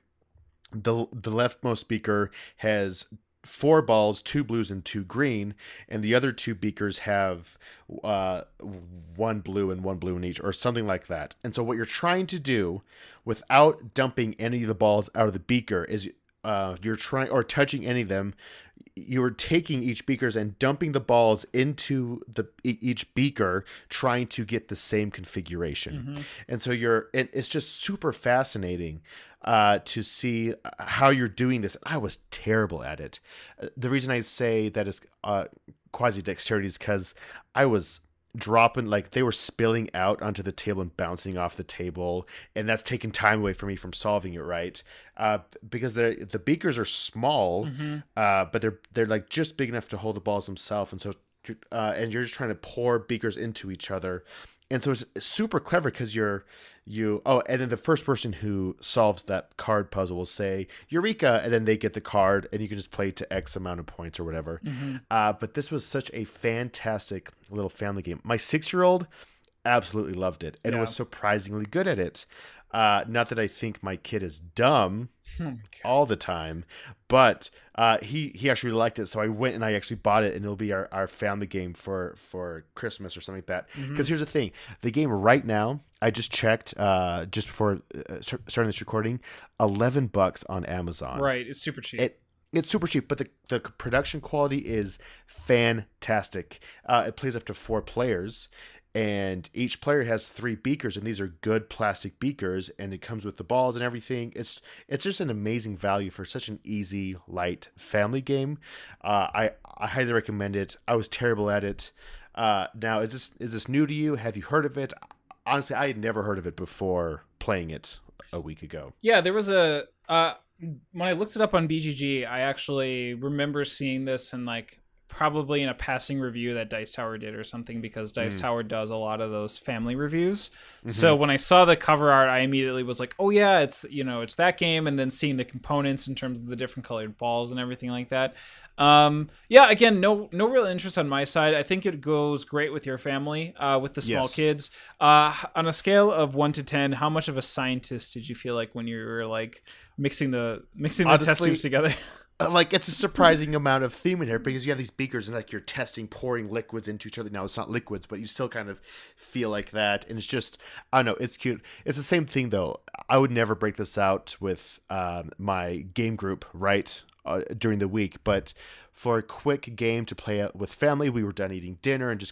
the leftmost beaker has 4 balls, 2 blues and 2 green, and the other 2 beakers have 1 blue and 1 blue in each, or something like that. And so what you're trying to do without dumping any of the balls out of the beaker is you're trying, or touching any of them, you're taking each beakers and dumping the balls into each beaker, trying to get the same configuration. Mm-hmm. And so it's just super fascinating to see how you're doing this. I was terrible at it. The reason I say that is quasi dexterity is because I was dropping, like they were spilling out onto the table and bouncing off the table, and that's taking time away from me from solving it right. Because the beakers are small, mm-hmm. But they're like just big enough to hold the balls themselves, and so and you're just trying to pour beakers into each other. And so it's super clever because and then the first person who solves that card puzzle will say Eureka, and then they get the card, and you can just play to X amount of points or whatever. Mm-hmm. But this was such a fantastic little family game. My 6-year-old absolutely loved it, and Yeah. was surprisingly good at it. Not that I think my kid is dumb all the time, but he actually liked it. So I went and I actually bought it, and it'll be our family game for Christmas or something like that. Because here's the thing: the game right now, I just checked just before starting this recording, $11 on Amazon. Right. It's super cheap. It's super cheap, but the production quality is fantastic. It plays up to 4 players, and each player has 3 beakers, and these are good plastic beakers, and it comes with the balls and everything. It's just an amazing value for such an easy, light family game. I highly recommend it. I was terrible at it. Now, is this new to you? Have you heard of it? Honestly, I had never heard of it before playing it a week ago. Yeah, there was a when I looked it up on BGG, I actually remember seeing this and like probably in a passing review that Dice Tower did or something, because Dice Tower does a lot of those family reviews. So when I saw the cover art, I immediately was like, oh yeah, it's that game. And then seeing the components in terms of the different colored balls and everything like that. Yeah, again, no real interest on my side. I think it goes great with your family, with the small kids. On a scale of 1 to 10, how much of a scientist did you feel like when you were like mixing the test tubes together? Like, it's a surprising amount of theme in here, because you have these beakers and like you're pouring liquids into each other. Now it's not liquids, but you still kind of feel like that. And it's just, I don't know, it's cute. It's the same thing though. I would never break this out with my game group, right? During the week, but for a quick game to play out with family, we were done eating dinner and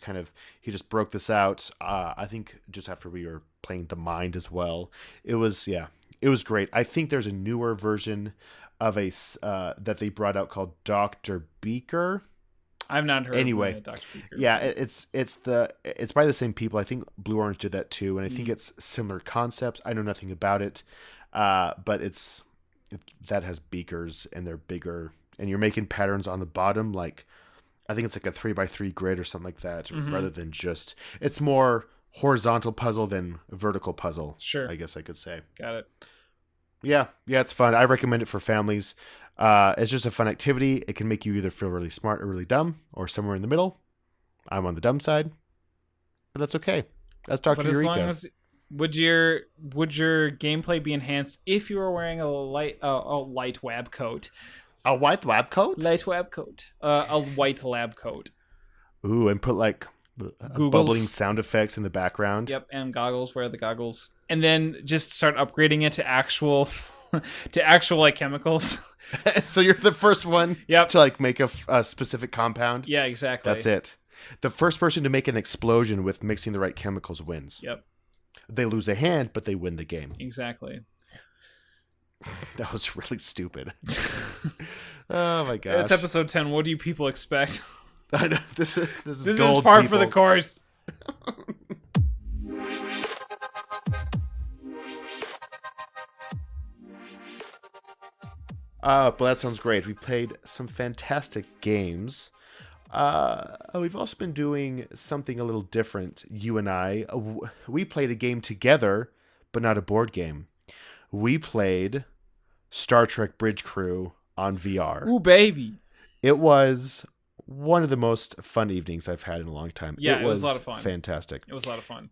he just broke this out. I think just after we were playing The Mind as well. It was great. I think there's a newer version of that they brought out called Dr. Beaker. I've not heard of Dr. Beaker. Yeah, it's by the same people. I think Blue Orange did that too, and I think it's similar concepts. I know nothing about it, but that has beakers, and they're bigger, and you're making patterns on the bottom. Like, I think it's like a 3x3 grid or something like that, rather than just, it's more horizontal puzzle than vertical puzzle. Sure. I guess I could say. Got it. Yeah, it's fun. I recommend it for families. It's just a fun activity. It can make you either feel really smart or really dumb, or somewhere in the middle. I'm on the dumb side, but that's okay. That's Dr. Eureka. As long as, would your gameplay be enhanced if you were wearing a light lab coat? A white lab coat? Light lab coat. A white lab coat. Ooh, and put like bubbling sound effects in the background. Yep, and goggles. Wear the goggles, and then just start upgrading it to actual, like chemicals. So you're the first one. Yep. To like make a specific compound. Yeah, exactly. That's it. The first person to make an explosion with mixing the right chemicals wins. Yep. They lose a hand, but they win the game. Exactly. That was really stupid. Oh my gosh. It's episode 10. What do you people expect? I know, this is gold, par for the course. But that sounds great. We played some fantastic games. We've also been doing something a little different, you and I. We played a game together, but not a board game. We played Star Trek Bridge Crew on VR. Ooh, baby. It was one of the most fun evenings I've had in a long time. Yeah, it was a lot of fun. Fantastic. It was a lot of fun.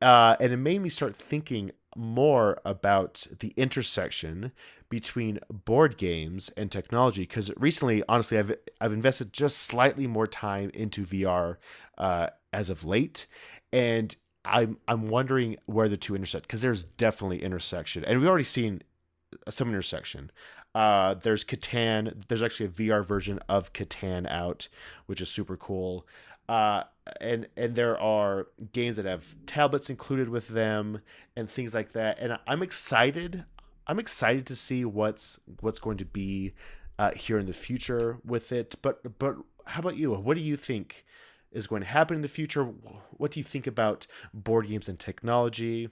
And it made me start thinking more about the intersection between board games and technology, because recently, honestly, I've invested just slightly more time into VR as of late, and I'm wondering where the two intersect, because there's definitely intersection, and we've already seen some intersection. There's Catan. There's actually a VR version of Catan out, which is super cool. And there are games that have tablets included with them and things like that. And I'm excited. I'm excited to see what's going to be here in the future with it. But how about you? What do you think is going to happen in the future? What do you think about board games and technology?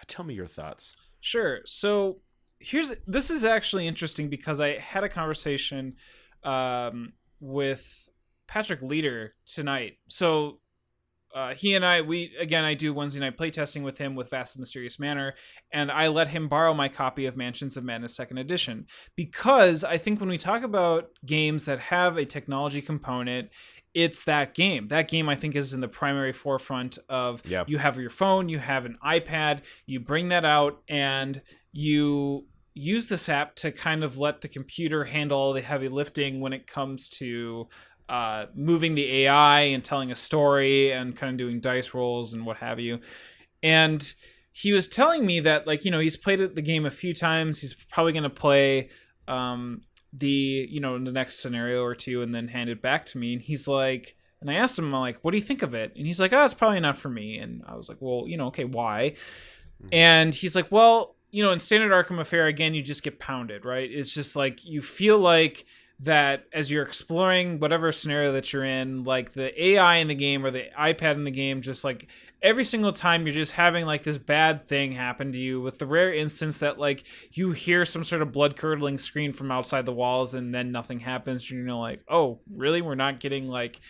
Tell me your thoughts. Sure. So this is actually interesting, because I had a conversation with Patrick Leader tonight. So he and I do Wednesday night playtesting with him with Vast and Mysterious Manor, and I let him borrow my copy of Mansions of Madness 2nd Edition, because I think when we talk about games that have a technology component, it's that game. That game, I think, is in the primary forefront of Yep. you have your phone, you have an iPad, you bring that out, and you use this app to kind of let the computer handle all the heavy lifting when it comes to moving the AI and telling a story and kind of doing dice rolls and what have you. And he was telling me that, like, he's played the game a few times. He's probably going to play the next scenario or two and then hand it back to me. And he's like, and I asked him, I'm like, what do you think of it? And he's like, oh, it's probably not for me. And I was like, well, okay, why? And he's like, well, in standard Arkham Affair, again, you just get pounded, right? It's just like, you feel like that as you're exploring whatever scenario that you're in, like the AI in the game or the iPad in the game, just like every single time you're just having like this bad thing happen to you, with the rare instance that like you hear some sort of blood curdling scream from outside the walls and then nothing happens. And like, oh, really? We're not getting like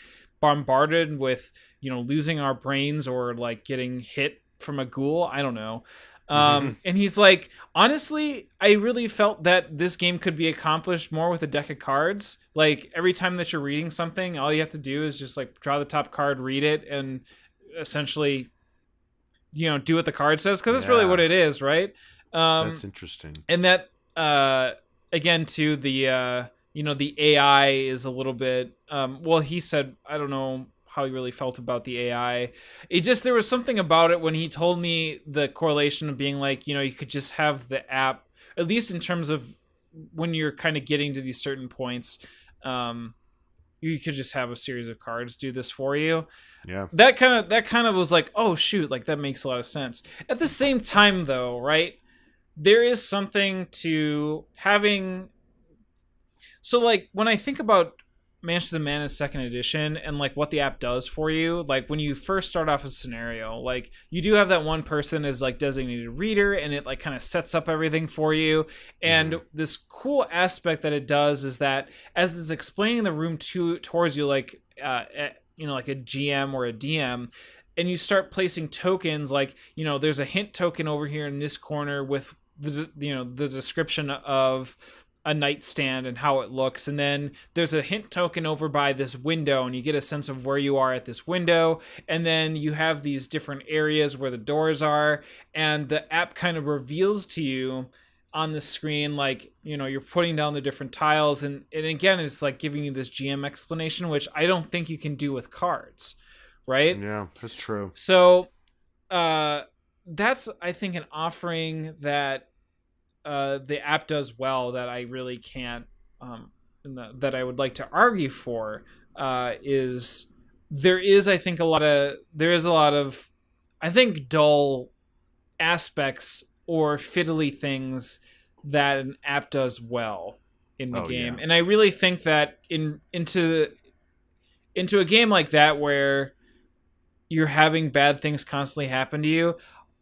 bombarded with, losing our brains or like getting hit from a ghoul. I don't know. And he's like, honestly, I really felt that this game could be accomplished more with a deck of cards. Like every time that you're reading something, all you have to do is just like draw the top card, read it, and essentially, do what the card says. Cause that's really what it is. Right. That's interesting. And that, again, too, the AI is a little bit, well, he said, I don't know how he really felt about the AI. There was something about it when he told me the correlation of being like, you could just have the app, at least in terms of when you're kind of getting to these certain points, you could just have a series of cards do this for you. Yeah. That kind of was like, oh shoot, like that makes a lot of sense. At the same time though, right? There is something to having, so like when I think about Mansions of Madness second edition and like what the app does for you, like when you first start off a scenario, like you do have that one person as like designated reader, and it like kind of sets up everything for you. And this cool aspect that it does is that as it's explaining the room towards you, like like a GM or a DM, and you start placing tokens, like there's a hint token over here in this corner with the description of a nightstand and how it looks, and then there's a hint token over by this window, and you get a sense of where you are at this window, and then you have these different areas where the doors are, and the app kind of reveals to you on the screen, like you're putting down the different tiles, and again, it's like giving you this GM explanation, which I don't think you can do with cards, right? Yeah, that's true. So that's, I think, an offering that the app does well that I really can't, that I would like to argue for, is I think a lot of, I think, dull aspects or fiddly things that an app does well in the game. Yeah. And I really think that into a game like that where you're having bad things constantly happen to you,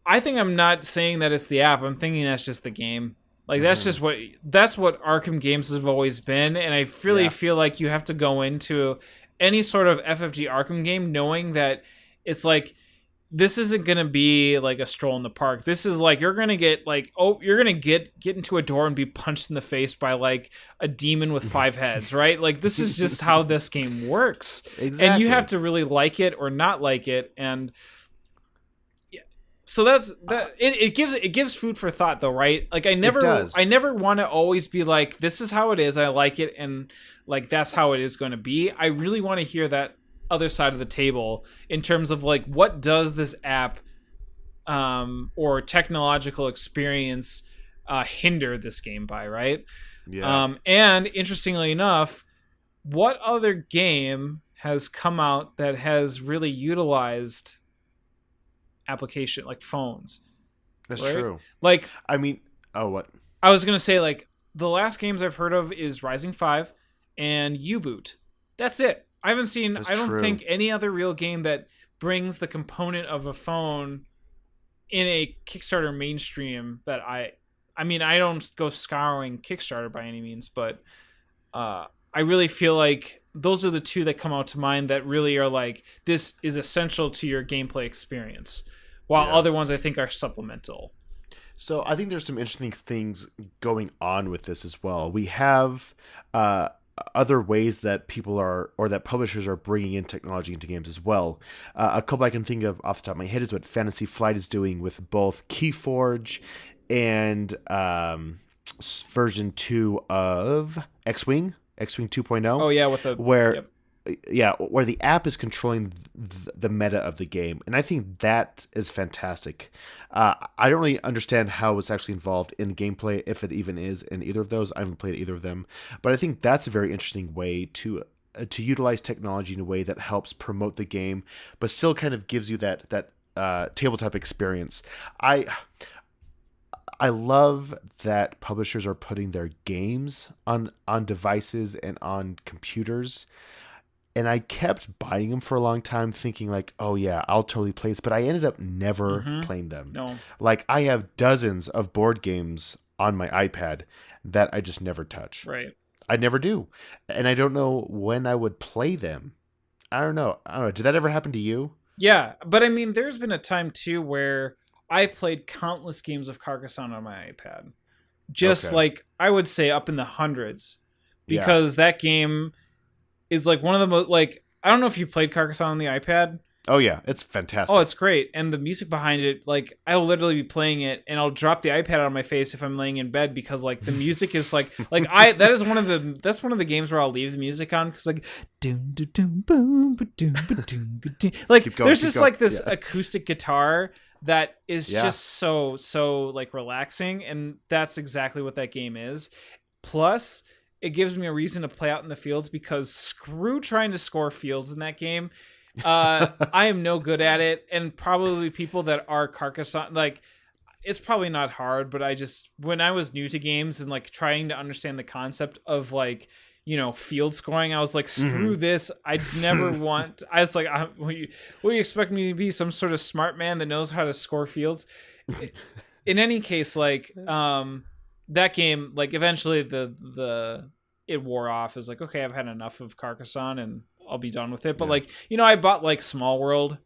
I think I'm not saying that it's the app. I'm thinking that's just the game. Like that's what Arkham games have always been, and I really feel like you have to go into any sort of FFG Arkham game knowing that it's like, this isn't going to be like a stroll in the park. This is like, you're going to get like, you're going to get into a door and be punched in the face by like a demon with 5 heads, right? Like this is just how this game works. Exactly. And you have to really like it or not like it. And so that's that. It gives food for thought, though, right? Like I never want to always be like, this is how it is, I like it, and like that's how it is going to be. I really want to hear that other side of the table in terms of like, what does this app or technological experience hinder this game by, right? Yeah. And interestingly enough, what other game has come out that has really utilized application like phones? That's right? True. Like, I mean, what? I was gonna say, like, the last games I've heard of is Rising 5 and U-Boot. That's it. I haven't seen, I don't think, any other real game that brings the component of a phone in a Kickstarter mainstream that I don't go scouring Kickstarter by any means, but I really feel like those are the two that come out to mind that really are like, this is essential to your gameplay experience, while other ones I think are supplemental. So I think there's some interesting things going on with this as well. We have other ways that people are, or that publishers are bringing in technology into games as well. A couple I can think of off the top of my head is what Fantasy Flight is doing with both Keyforge and version 2 of X-Wing 2.0. Oh yeah, with the where yep. where the app is controlling the meta of the game, and I think that is fantastic. I don't really understand how it's actually involved in gameplay, if it even is in either of those. I haven't played either of them, but I think that's a very interesting way to utilize technology in a way that helps promote the game, but still kind of gives you that tabletop experience. I love that publishers are putting their games on devices and on computers. And I kept buying them for a long time thinking like, oh yeah, I'll totally play this. But I ended up never playing them. No. Like I have dozens of board games on my iPad that I just never touch. Right. I never do. And I don't know when I would play them. I don't know. Did that ever happen to you? Yeah. But I mean, there's been a time too where I played countless games of Carcassonne on my iPad. Just like, I would say up in the hundreds. Because that game is like one of the most, like, I don't know if you played Carcassonne on the iPad. Oh yeah, it's fantastic. Oh, it's great. And the music behind it, like, I'll literally be playing it and I'll drop the iPad on my face if I'm laying in bed because like the music is like that's one of the games where I'll leave the music on because like doom doom doom boom doom doom doom. Like there's just like this acoustic guitar that is just so like relaxing, and that's exactly what that game is. Plus, it gives me a reason to play out in the fields because screw trying to score fields in that game. I am no good at it, and probably people that are Carcassonne, like, it's probably not hard, but when I was new to games and like trying to understand the concept of like, you know, field scoring, I was like, screw this. I'd never want, I was like, will you expect me to be some sort of smart man that knows how to score fields? In any case, like, that game, like, eventually it wore off. It was like, okay, I've had enough of Carcassonne and I'll be done with it. But like, you know, I bought like Small World.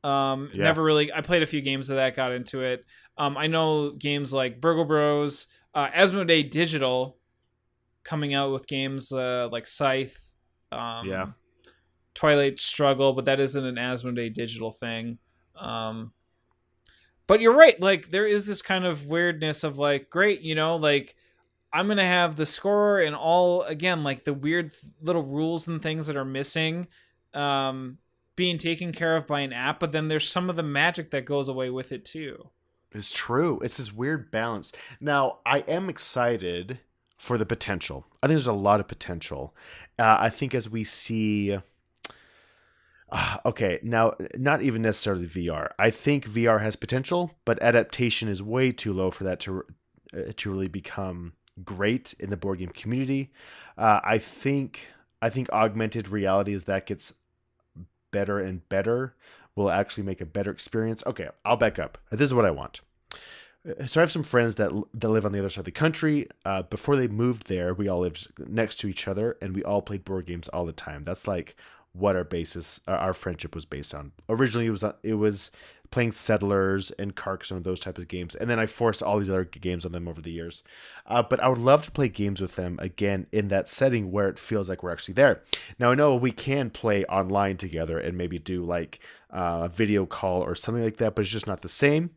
Never really, I played a few games of that, got into it. I know games like Burgle Bros, Asmodee Digital coming out with games like Scythe, Twilight Struggle, but that isn't an Asmodee Digital thing. But you're right. Like, there is this kind of weirdness of like, great, you know, like, I'm going to have the score and all, again, like the weird little rules and things that are missing being taken care of by an app. But then there's some of the magic that goes away with it too. It's true. It's this weird balance. Now, I am excited for the potential. I think there's a lot of potential. I think as we see... okay, now, not even necessarily VR. I think VR has potential, but adaptation is way too low for that to really become great in the board game community. I think augmented reality, as that gets better and better, will actually make a better experience. Okay, I'll back up. This is what I want. So I have some friends that live on the other side of the country. Before they moved there, we all lived next to each other, and we all played board games all the time. That's like what our friendship was based on. Originally, it was playing Settlers and Carcassonne, those types of games, and then I forced all these other games on them over the years. But I would love to play games with them again in that setting where it feels like we're actually there. Now, I know we can play online together and maybe do like a video call or something like that, but it's just not the same.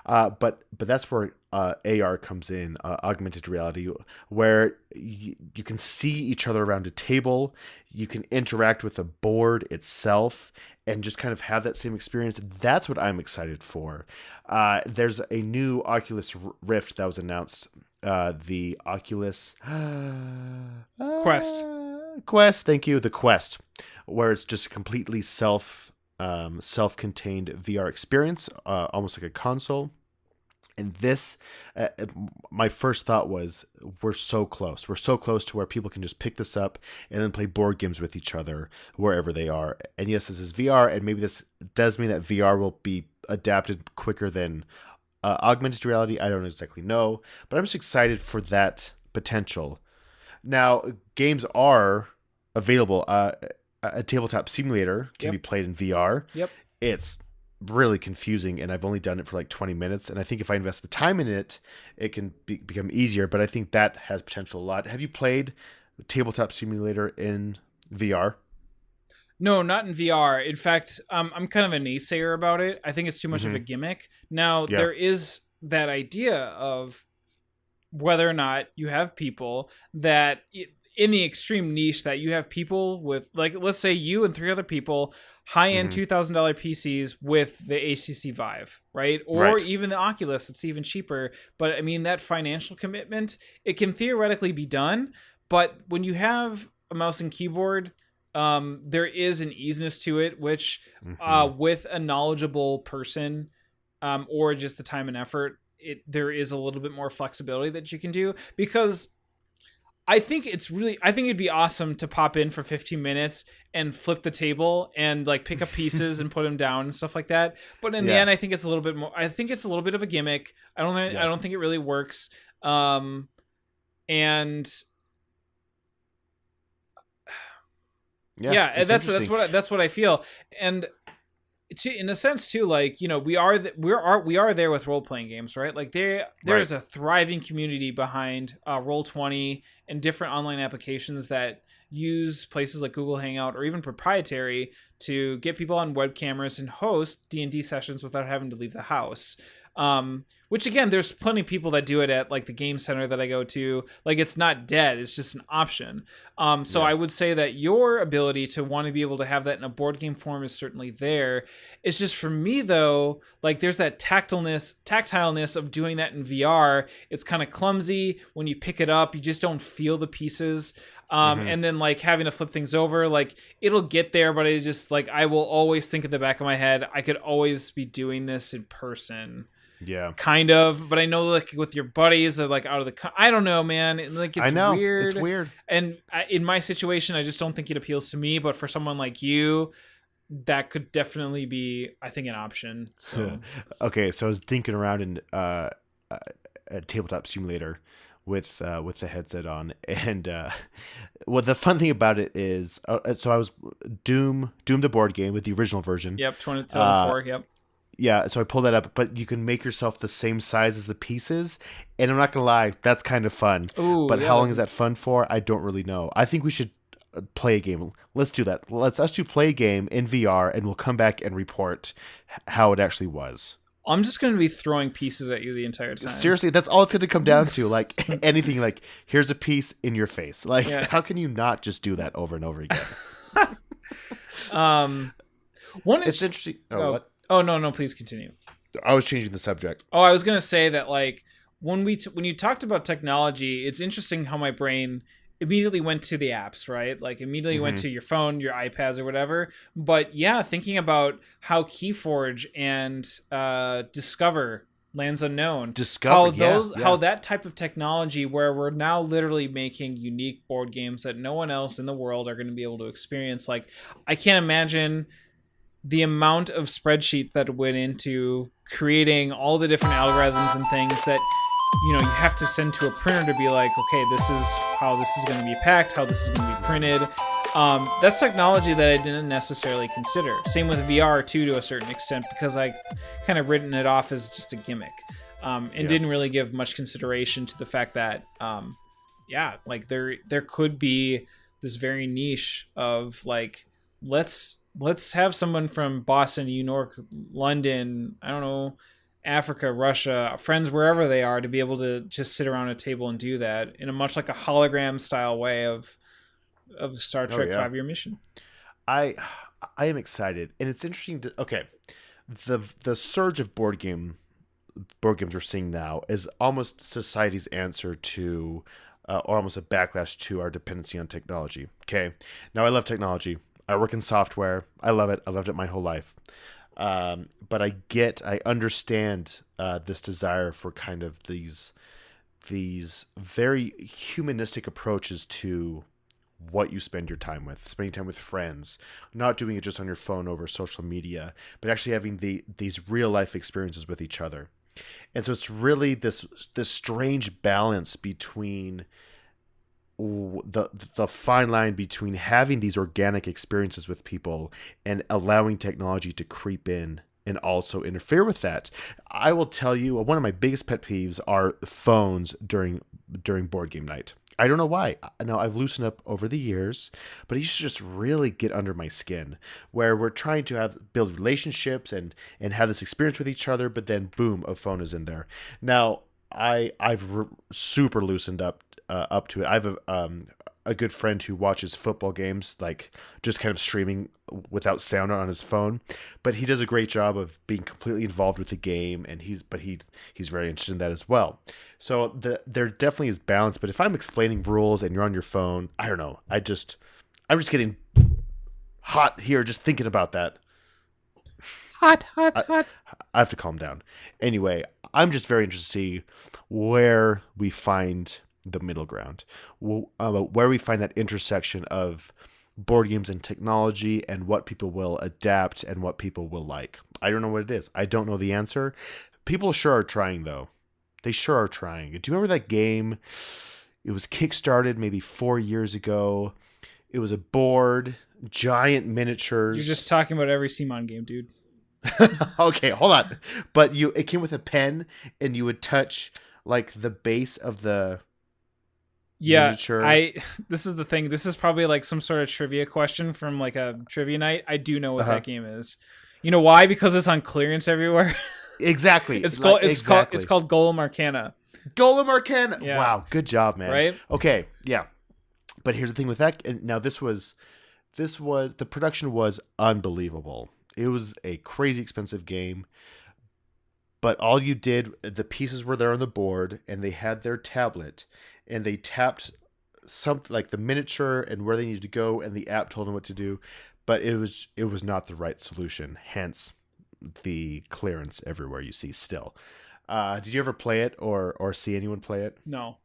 But that's where AR comes in, augmented reality, where you can see each other around a table, you can interact with the board itself, and just kind of have that same experience. That's what I'm excited for. There's a new Oculus Rift that was announced. The Oculus Quest. Thank you. The Quest, where it's just a completely self-contained VR experience, almost like a console. And this, my first thought was, we're so close. We're so close to where people can just pick this up and then play board games with each other wherever they are. And yes, this is VR, and maybe this does mean that VR will be adapted quicker than augmented reality. I don't exactly know, but I'm just excited for that potential. Now, games are available. A tabletop simulator can be played in VR. Yep. It's really confusing, and I've only done it for like 20 minutes, and I think if I invest the time in it, it can become easier, but I think that has potential a lot. Have you played tabletop simulator in VR? No, not in VR. In fact, I'm kind of a naysayer about it. I think it's too much of a gimmick. Now, Yeah. there is that idea of whether or not you have people that in the extreme niche that you have people with, like, let's say you and 3 other people, high-end $2,000 PCs with the HTC Vive, right? Or Right. even the Oculus, it's even cheaper. But I mean, that financial commitment, it can theoretically be done. But when you have a mouse and keyboard, there is an easiness to it, which with a knowledgeable person, or just the time and effort, there is a little bit more flexibility that you can do. Because I think it'd be awesome to pop in for 15 minutes and flip the table and like pick up pieces and put them down and stuff like that. But in the end, I think it's a little bit more. I think it's a little bit of a gimmick. I don't think it really works. And that's what I feel. And in a sense too, like, you know, we are there with role-playing games, right? Like there's a thriving community behind Roll20 and different online applications that use places like Google Hangout or even proprietary to get people on web cameras and host D&D sessions without having to leave the house. Which again, there's plenty of people that do it at like the game center that I go to. Like, it's not dead, it's just an option. I would say that your ability to want to be able to have that in a board game form is certainly there. It's just, for me though, like, there's that tactileness of doing that in VR. It's kind of clumsy. When you pick it up, you just don't feel the pieces. And then like having to flip things over, like, it'll get there, but it just, like, I will always think in the back of my head, I could always be doing this in person. Yeah, kind of, but I know, like, with your buddies are like out of the. I don't know, man. Like, it's weird. It's weird. And in my situation, I just don't think it appeals to me. But for someone like you, that could definitely be, I think, an option. So. Okay, so I was dinking around in a tabletop simulator with the headset on, and well, the fun thing about it is, so I was Doom the board game with the original version. Yep, 2004. Yep. Yeah, so I pulled that up, but you can make yourself the same size as the pieces, and I'm not gonna lie, that's kind of fun. Ooh, but how long is that fun for? I don't really know. I think we should play a game. Let's do that. Us two play a game in VR, and we'll come back and report how it actually was. I'm just going to be throwing pieces at you the entire time. Seriously, that's all it's going to come down to. Like, anything, like, here's a piece in your face. Like, how can you not just do that over and over again? It's interesting. What? Oh, no, please continue. I was changing the subject. Oh, I was going to say that, like, when you talked about technology, it's interesting how my brain immediately went to the apps, right? Like, immediately went to your phone, your iPads, or whatever. But yeah, thinking about how Keyforge and Discover, Lands Unknown, how that type of technology, where we're now literally making unique board games that no one else in the world are going to be able to experience. Like, I can't imagine the amount of spreadsheets that went into creating all the different algorithms and things that, you know, you have to send to a printer to be like, okay, this is how this is going to be packed, how this is going to be printed. That's technology that I didn't necessarily consider. Same with VR too, to a certain extent, because I kind of written it off as just a gimmick, and didn't really give much consideration to the fact that, like there could be this very niche of, like, let's have someone from Boston, New York, London, I don't know, Africa, Russia, friends wherever they are, to be able to just sit around a table and do that in a much like a hologram style way of Star Trek 5-Year Mission. I am excited, and it's interesting the surge of board games we're seeing now is almost society's answer to or almost a backlash to our dependency on technology. Okay, now I love technology. I work in software. I love it. I loved it my whole life. But I understand this desire for kind of these very humanistic approaches to what you spend your time with, spending time with friends, not doing it just on your phone over social media, but actually having these real life experiences with each other. And so it's really this strange balance between the fine line between having these organic experiences with people and allowing technology to creep in and also interfere with that. I will tell you, one of my biggest pet peeves are phones during board game night. I don't know why. Now, I've loosened up over the years, but it used to just really get under my skin, where we're trying to build relationships and have this experience with each other, but then boom, a phone is in there. Now, I've super loosened up to it. I have a good friend who watches football games, like just kind of streaming without sound on his phone, but he does a great job of being completely involved with the game, and he's very interested in that as well. So there definitely is balance. But if I'm explaining rules and you're on your phone, I don't know. I'm just getting hot here just thinking about that. Hot. I have to calm down. Anyway, I'm just very interested to see where we find the middle ground, where we find that intersection of board games and technology, and what people will adapt and what people will like. I don't know what it is. I don't know the answer. People sure are trying, though. They sure are trying. Do you remember that game? It was kickstarted maybe 4 years ago. It was a board, giant miniatures. You're just talking about every CMON game, dude. Okay, hold on. But it came with a pen, and you would touch like the base of the miniature. This is the thing. This is probably like some sort of trivia question from like a trivia night. I do know what that game is. You know why? Because it's on clearance everywhere. Exactly. It's called Golem Arcana. Golem Arcana. Yeah. Wow, good job, man. Right? Okay, yeah. But here's the thing with that. And now this was the production was unbelievable. It was a crazy expensive game. But all you did, the pieces were there on the board, and they had their tablet, and they tapped something like the miniature and where they needed to go, and the app told them what to do. But it was not the right solution. Hence, the clearance everywhere you see still. Did you ever play it or see anyone play it? No.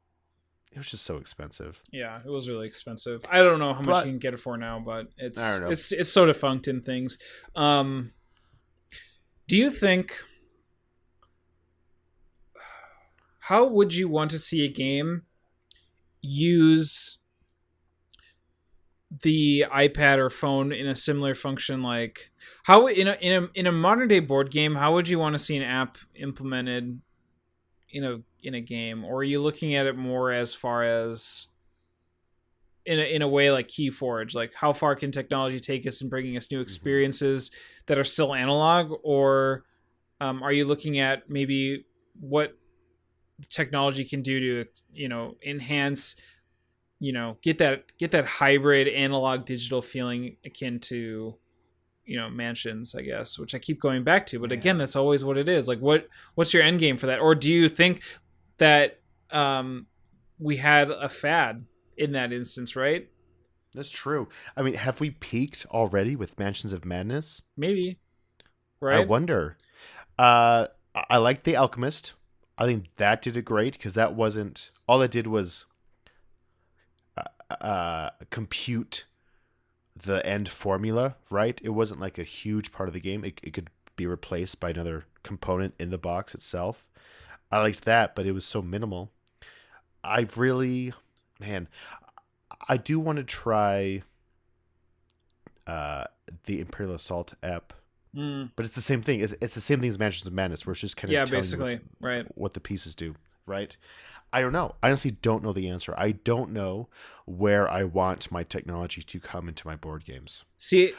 It was just so expensive. Yeah, it was really expensive. I don't know how much you can get it for now, but it's so defunct in things. Do you think? How would you want to see a game use the iPad or phone in a similar function? Like how in a modern day board game, how would you want to see an app implemented in a game? Or are you looking at it more as far as in a way like Keyforge? Like how far can technology take us in bringing us new experiences that are still analog? Or are you looking at maybe what technology can do to enhance, get that hybrid analog digital feeling akin to Mansions, I guess, which I keep going back to, but again, that's always what it is. Like what's your end game for that? Or do you think that we had a fad in that instance, right? That's true. I mean, have we peaked already with Mansions of Madness? Maybe. Right. I wonder. I like The Alchemist. I think that did it great, because that wasn't all it did was compute the end formula, right? It wasn't like a huge part of the game. It could be replaced by another component in the box itself. I liked that, but it was so minimal. I do want to try the Imperial Assault app. But it's the same thing. It's the same thing as Mansions of Madness, where it's just kind of telling you what the pieces do, right? I don't know. I honestly don't know the answer. I don't know where I want my technology to come into my board games. See,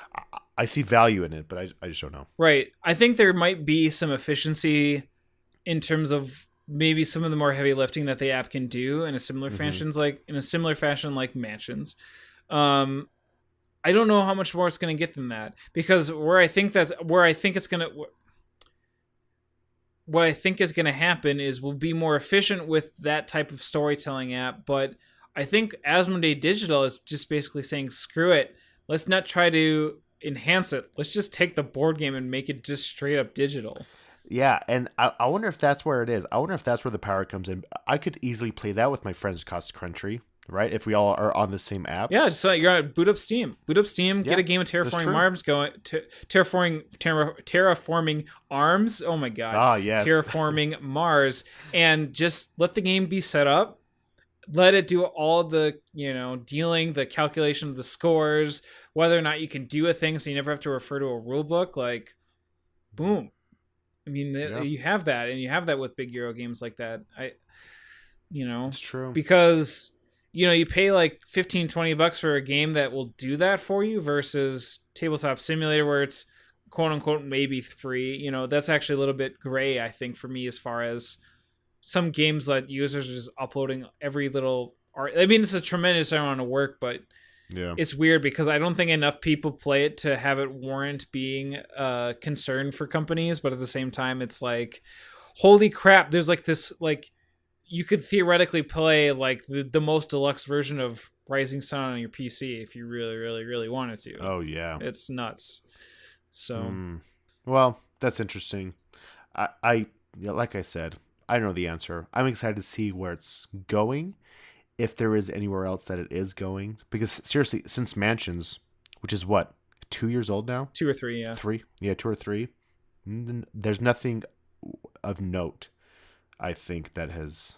I see value in it, but I just don't know. Right. I think there might be some efficiency in terms of maybe some of the more heavy lifting that the app can do in a similar fashion, like Mansions. I don't know how much more it's going to get than that, because what I think is going to happen is we'll be more efficient with that type of storytelling app. But I think Asmodee Digital is just basically saying, screw it. Let's not try to enhance it. Let's just take the board game and make it just straight up digital. Yeah, and I wonder if that's where it is. I wonder if that's where the power comes in. I could easily play that with my friends across the country, right? If we all are on the same app. Yeah, so you're gonna boot up Steam, get a game of Terraforming Mars going. Terraforming Arms. Oh my god. Ah, yes. Terraforming Mars, and just let the game be set up. Let it do all the dealing, the calculation of the scores, whether or not you can do a thing, so you never have to refer to a rule book. Like, boom. I mean, you have that, and you have that with big Euro games like that. It's true. Because you pay like 15-20 bucks for a game that will do that for you versus Tabletop Simulator where it's quote unquote maybe free. That's actually a little bit gray, I think, for me, as far as some games that users are just uploading every little art. I mean, it's a tremendous amount of work, but Yeah. it's weird because I don't think enough people play it to have it warrant being a concern for companies. But at the same time, it's like, holy crap, there's like this, like, you could theoretically play like the most deluxe version of Rising Sun on your PC if you really, really, really wanted to. Oh, yeah. It's nuts. So, Well, that's interesting. Like I said, I know the answer. I'm excited to see where it's going, if there is anywhere else that it is going. Because seriously, since Mansions, which is what, 2 years old now? 2 or 3, yeah. 3? Yeah, 2 or 3. There's nothing of note, I think, that has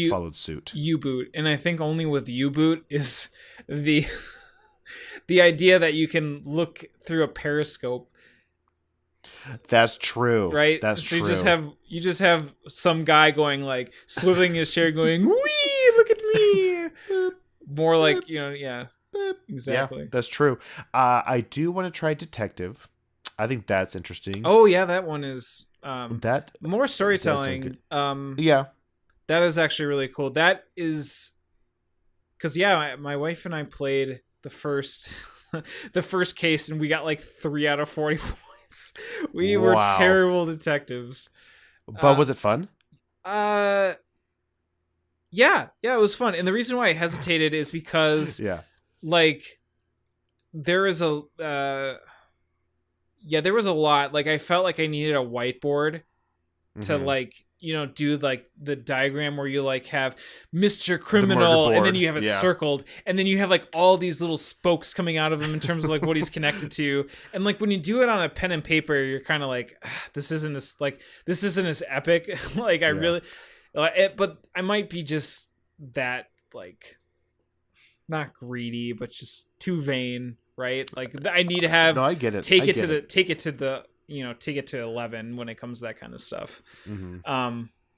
followed suit. U-boot, and I think only with U-boot is the the idea that you can look through a periscope. That's true. Right? That's so true. you just have some guy going, like, swiveling his chair going, "Wee, look at me." More like, yeah. Exactly. Yeah, that's true. I do want to try Detective. I think that's interesting. Oh yeah, that one is That more storytelling. Yeah. That is actually really cool. That is because, yeah, my wife and I played the first the first case, and we got like 3 out of 40 points. We were terrible detectives. But was it fun? Yeah, it was fun. And the reason why I hesitated is because like there is a there was a lot. Like, I felt like I needed a whiteboard to like, do like the diagram where you like have Mr. Criminal and then you have it circled, and then you have like all these little spokes coming out of him in terms of like what he's connected to. And like when you do it on a pen and paper, you're kind of like, this isn't as epic. Like, I really but I might be just that, like, not greedy, but just too vain, right? Like, I need to have I get it. Take it to 11 when it comes to that kind of stuff.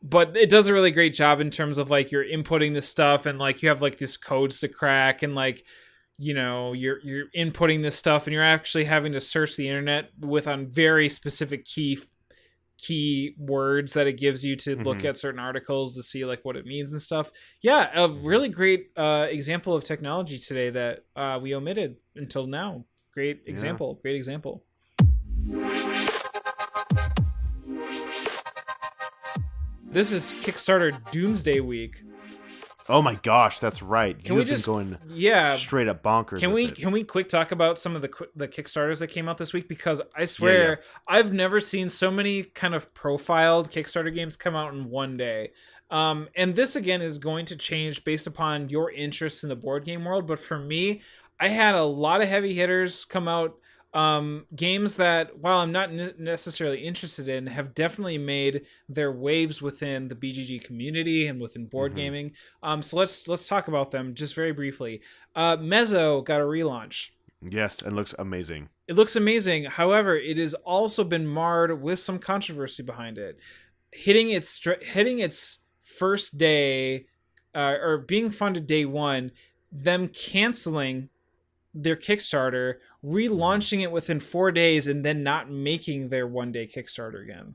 But it does a really great job in terms of like you're inputting this stuff, and like you have like these codes to crack, and like, you're inputting this stuff, and you're actually having to search the internet on very specific key words that it gives you to look at certain articles to see like what it means and stuff. Yeah, a really great example of technology today that we omitted until now. Great example. This is Kickstarter Doomsday Week. Oh my gosh, that's right. Can we just going straight up bonkers? Can we quick talk about some of the Kickstarters that came out this week? Because I swear I've never seen so many kind of profiled Kickstarter games come out in one day. And this again is going to change based upon your interests in the board game world. But for me, I had a lot of heavy hitters come out. Games that, while I'm not necessarily interested in, have definitely made their waves within the BGG community and within board gaming. So let's talk about them just very briefly. Mezzo got a relaunch. Yes, and looks amazing. It looks amazing. However, it has also been marred with some controversy behind it, hitting its first day, or being funded day one, them canceling their Kickstarter, relaunching it within 4 days, and then not making their 1-day Kickstarter again.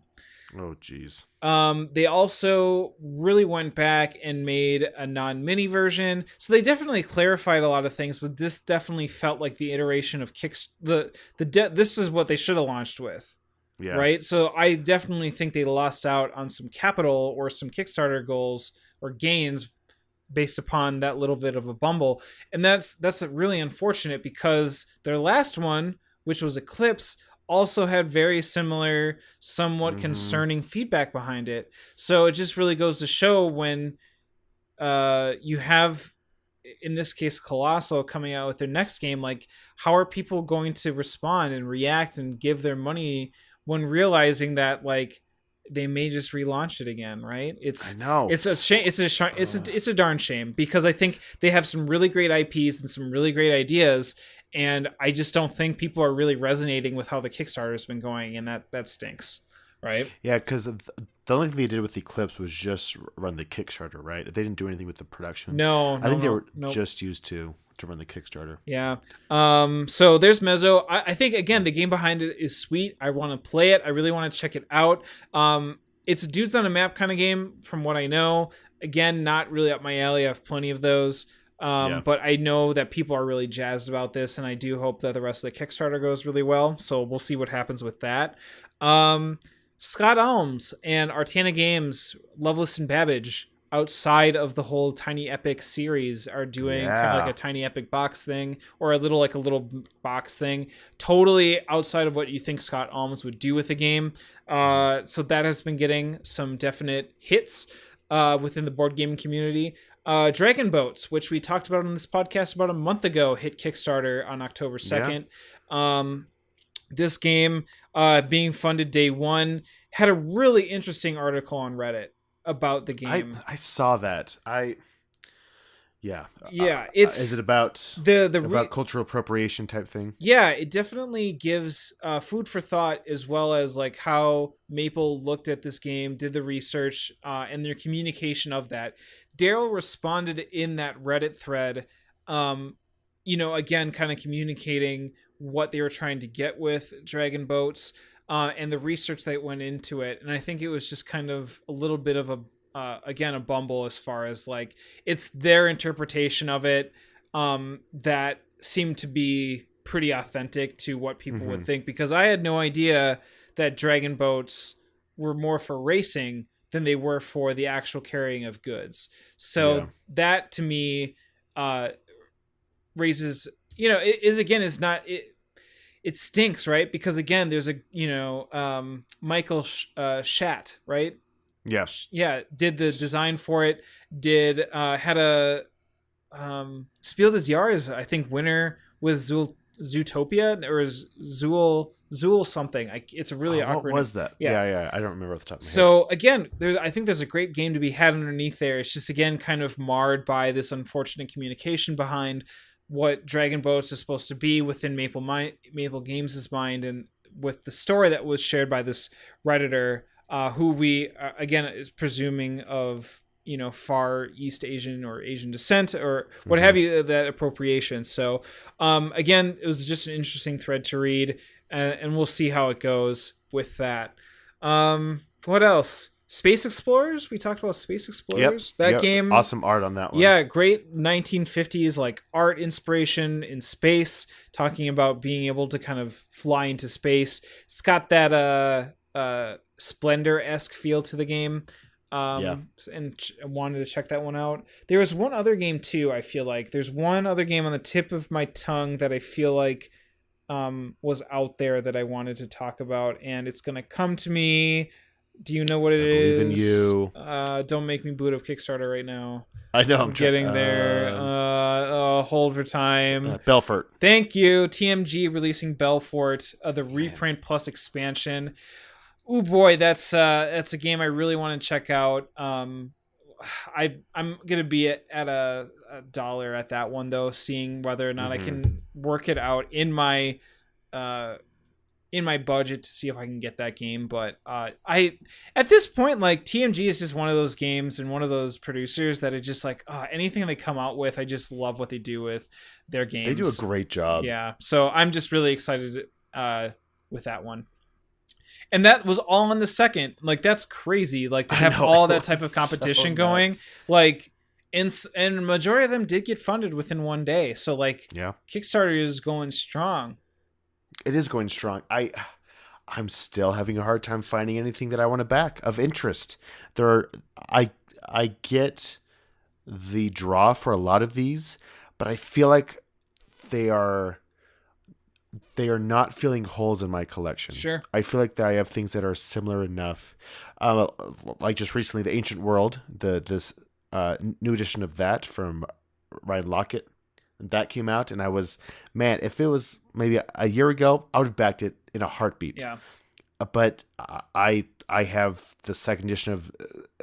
Oh, geez. They also really went back and made a non-mini version. So they definitely clarified a lot of things, but this definitely felt like the iteration of this is what they should have launched with. Yeah. Right? So I definitely think they lost out on some capital or some Kickstarter goals or gains based upon that little bit of a bumble. And that's really unfortunate, because their last one, which was Eclipse, also had very similar, somewhat concerning feedback behind it. So it just really goes to show when you have, in this case, Colossal coming out with their next game, like, how are people going to respond and react and give their money when realizing that, like, they may just relaunch it again, right? I know. It's a shame. It's a darn shame, because I think they have some really great IPs and some really great ideas, and I just don't think people are really resonating with how the Kickstarter has been going, and that stinks, right? Yeah, because the only thing they did with Eclipse was just run the Kickstarter, right? They didn't do anything with the production. No, I no, think they no, were no. just used to run the Kickstarter. Yeah. So there's Mezzo. I think again the game behind it is sweet. I want to play it. I really want to check it out. It's a dudes on a map kind of game, from what I know. Again, not really up my alley. I have plenty of those. Yeah. But I know that people are really jazzed about this, and I do hope that the rest of the Kickstarter goes really well. So we'll see what happens with that. Scott Alms and Artana Games, Loveless and Babbage, outside of the whole Tiny Epic series, are doing kind of like Yeah. a Tiny Epic box thing, or a little box thing, totally outside of what you think Scott Alms would do with the game. So that has been getting some definite hits within the board gaming community. Dragon Boats, which we talked about on this podcast about a month ago, hit Kickstarter on October 2nd. This game, being funded day one, had a really interesting article on Reddit about the game. I saw that. Yeah. Yeah, Is it about the cultural appropriation type thing? Yeah, it definitely gives food for thought, as well as like how Maple looked at this game, did the research, and their communication of that. Daryl responded in that Reddit thread, again, kind of communicating what they were trying to get with Dragon Boats, and the research that went into it. And I think it was just kind of a little bit of a bumble, as far as like it's their interpretation of it that seemed to be pretty authentic to what people would think, because I had no idea that Dragon Boats were more for racing than they were for the actual carrying of goods. So that to me raises, it stinks, right? Because again, there's Michael Schatt, right? Yeah. Yeah, did the design for it, had a Spiel des Jahres, I think, winner with Zootopia, or Zool something. It's a really awkward. What was that? Yeah. I don't remember off the top of my head. So again, I think there's a great game to be had underneath there. It's just, again, kind of marred by this unfortunate communication behind what Dragon Boats is supposed to be within Maple Games' mind, and with the story that was shared by this Redditor, who we again is presuming of Far East Asian or Asian descent or what have you, that appropriation. So again, it was just an interesting thread to read, and we'll see how it goes with that. What else? Space Explorers. We talked about Space Explorers. That game, awesome art on that one. Yeah, great 1950s like art inspiration in space, talking about being able to kind of fly into space. It's got that Splendor-esque feel to the game. And wanted to check that one out. There was one other game too. I feel like there's one other game on the tip of my tongue that I feel like was out there that I wanted to talk about, and it's gonna come to me. Do you know what it is? I believe in you. Don't make me boot up Kickstarter right now. I know. I'm getting there. Hold for time. Belfort. Thank you. TMG releasing Belfort, the reprint plus expansion. Oh boy, that's a game I really want to check out. I'm gonna be at a $1 at that one though, seeing whether or not I can work it out in my budget to see if I can get that game. But at this point, like, TMG is just one of those games and one of those producers that are just like, anything they come out with, I just love what they do with their games. They do a great job. Yeah, so I'm just really excited with that one. And that was all in the second. Like, that's crazy. Like, to have all that type of competition going. Like, and majority of them did get funded within one day. So, like, Kickstarter is going strong. It is going strong. I'm still having a hard time finding anything that I want to back of interest. I get the draw for a lot of these, but I feel like they are not filling holes in my collection. Sure. I feel like that I have things that are similar enough. Like just recently, The Ancient World, this new edition of that from Ryan Lockett, that came out, and I was, man, if it was maybe a year ago, I would have backed it in a heartbeat. Yeah. But I have the second edition of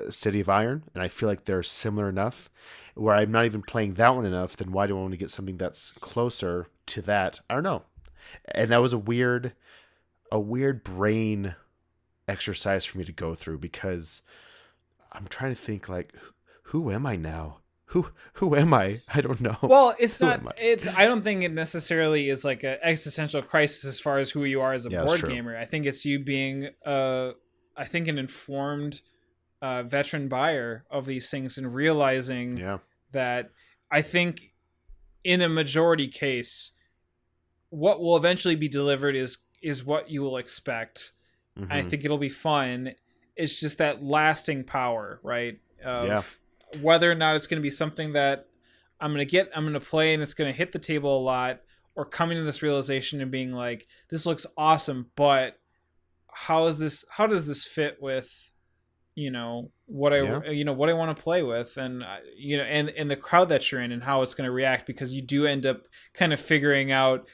City of Iron, and I feel like they're similar enough where I'm not even playing that one enough. Then why do I want to get something that's closer to that? I don't know. And that was a weird brain exercise for me to go through, because I'm trying to think, like, who am I now? Who am I? I don't know. Well, it's Who not. am I? It's. I don't think it necessarily is like an existential crisis as far as who you are as a Yeah, that's board true. gamer. I think it's you being, I think an informed, veteran buyer of these things and realizing Yeah. that. I think, in a majority case, what will eventually be delivered is what you will expect. I Mm-hmm. think it'll be fun. It's just that lasting power, right? Yeah. Of whether or not it's going to be something that I'm going to play and it's going to hit the table a lot, or coming to this realization and being like, this looks awesome, but how does this fit with, Yeah. what I want to play with, and and the crowd that you're in and how it's going to react, because you do end up kind of figuring out,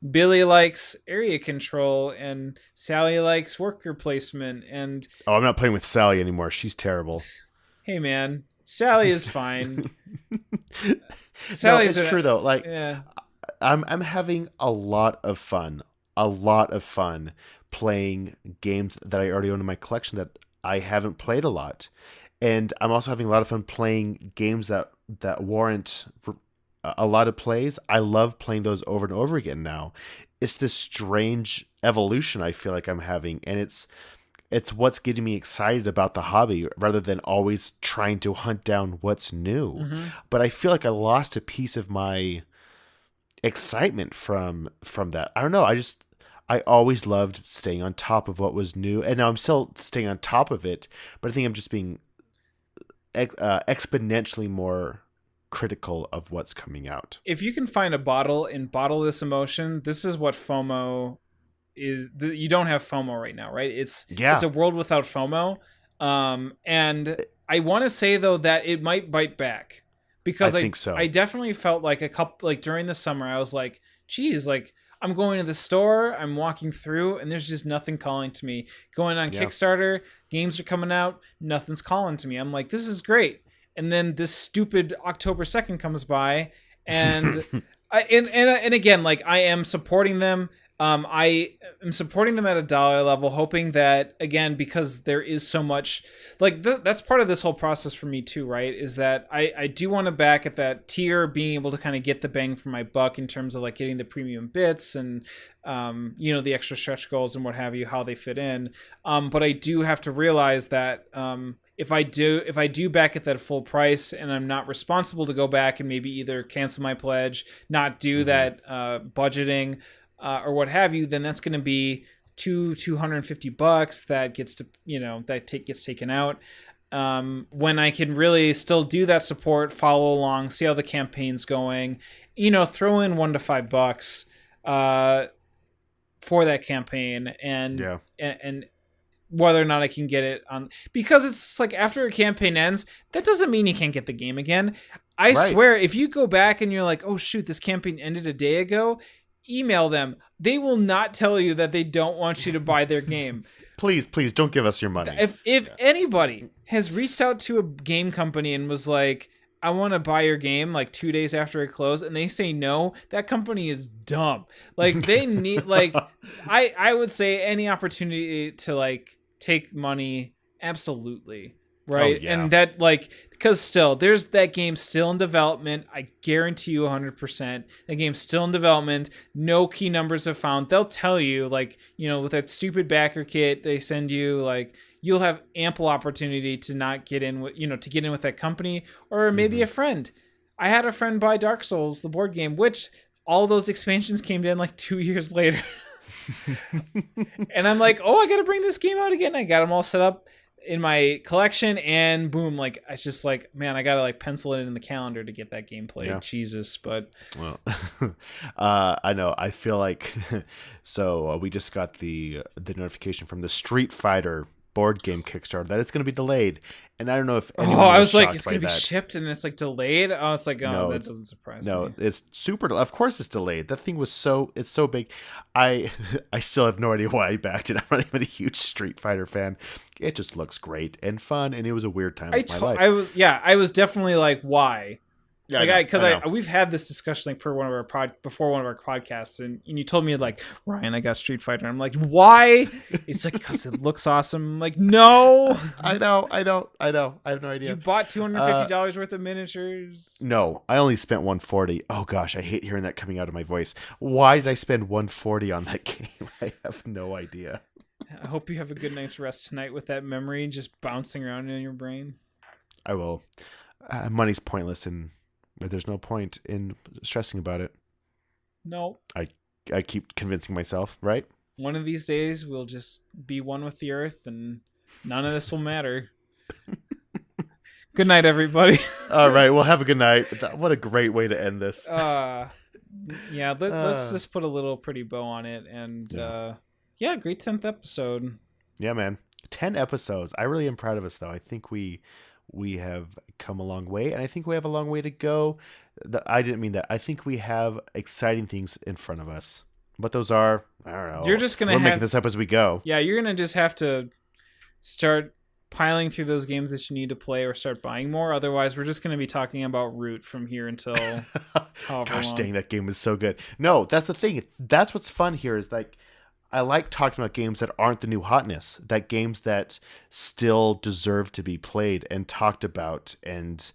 Billy likes area control and Sally likes worker placement, and Oh, I'm not playing with Sally anymore. She's terrible. hey man, Sally is fine. No, Sally's it's true though. Like, yeah. I'm having a lot of fun playing games that I already own in my collection that I haven't played a lot, and I'm also having a lot of fun playing games that warrant a lot of plays. I love playing those over and over again now. It's this strange evolution I feel like I'm having, and it's what's getting me excited about the hobby rather than always trying to hunt down what's new. Mm-hmm. But I feel like I lost a piece of my excitement from that. I don't know. I always loved staying on top of what was new, and now I'm still staying on top of it. But I think I'm just being exponentially more critical of what's coming out. If you can find a bottle and bottle this emotion, this is what FOMO is. You don't have FOMO right now, right? It's Yeah, a world without FOMO. And I want to say though that it might bite back, because I think so. I definitely felt like a couple, like during the summer, I was like, geez, like I'm going to the store, I'm walking through, and there's just nothing calling to me. Going on Yeah. Kickstarter, games are coming out, nothing's calling to me. I'm like, this is great. And then this stupid October 2nd comes by, and and again, like, I am supporting them. I am supporting them at a dollar level, hoping that, again, because there is so much, like, that's part of this whole process for me too, right? Is that I do want to back at that tier, being able to kind of get the bang for my buck in terms of like getting the premium bits and the extra stretch goals and what have you, how they fit in. But I do have to realize that if I do back at that full price, and I'm not responsible to go back and maybe either cancel my pledge, not do that budgeting, or what have you, then that's going to be $250 that gets to gets taken out. When I can really still do that support, follow along, see how the campaign's going, throw in $1 to $5 for that campaign, and whether or not I can get it on, because it's like, after a campaign ends, that doesn't mean you can't get the game again. I swear, if you go back and you're like, oh shoot, this campaign ended a day ago, email them. They will not tell you that they don't want you to buy their game. Please don't give us your money. If anybody has reached out to a game company and was like, I want to buy your game like 2 days after it closed, and they say no, that company is dumb. Like, they need, like, I would say any opportunity to like take money, absolutely. Right. Oh, yeah. And that, like, because still there's that game still in development. I guarantee you 100% that game's still in development. No key numbers have found. They'll tell you, like, with that stupid backer kit they send you, like, you'll have ample opportunity to not get in with, to get in with that company, or maybe a friend. I had a friend buy Dark Souls, the board game, which all those expansions came in like 2 years later. And I'm like, oh, I got to bring this game out again. I got them all set up in my collection, and boom, like, I just like, man, I gotta like pencil it in the calendar to get that game played. Jesus. But well, I know, I feel like so we just got the notification from the Street Fighter board game Kickstarter that it's going to be delayed, and I don't know if I was like, it's going to be shipped and it's like delayed. I was like, no, that doesn't surprise me. No, it's super. Of course, it's delayed. That thing was so big. I still have no idea why I backed it. I'm not even a huge Street Fighter fan. It just looks great and fun, and it was a weird time of my life. I was definitely like, why? Yeah, Like I know. we've had this discussion like before one of our podcasts, and you told me like, Ryan, I got Street Fighter. I'm like, why? It's like, because it looks awesome. I'm like, no, I know. I have no you idea. bought $250 worth of miniatures. No, I only spent 140. Oh gosh, I hate hearing that coming out of my voice. Why did I spend 140 on that game? I have no idea. I hope you have a good night's rest tonight with that memory just bouncing around in your brain. I will. Money's pointless, and there's no point in stressing about it. No. I keep convincing myself, right? One of these days, we'll just be one with the earth, and none of this will matter. Good night, everybody. All right, well, have a good night. What a great way to end this. Yeah, let's just put a little pretty bow on it, and yeah, great 10th episode. Yeah, man. 10 episodes. I really am proud of us, though. I think we have come a long way, and I think we have a long way to go. I didn't mean that. I think we have exciting things in front of us. What those are, I don't know. You're just We're making this up as we go. Yeah, you're gonna just have to start piling through those games that you need to play, or start buying more. Otherwise, we're just gonna be talking about Root from here until however Gosh long. dang, that game is so good. No, that's the thing. That's what's fun here is like I like talking about games that aren't the new hotness, that games that still deserve to be played and talked about and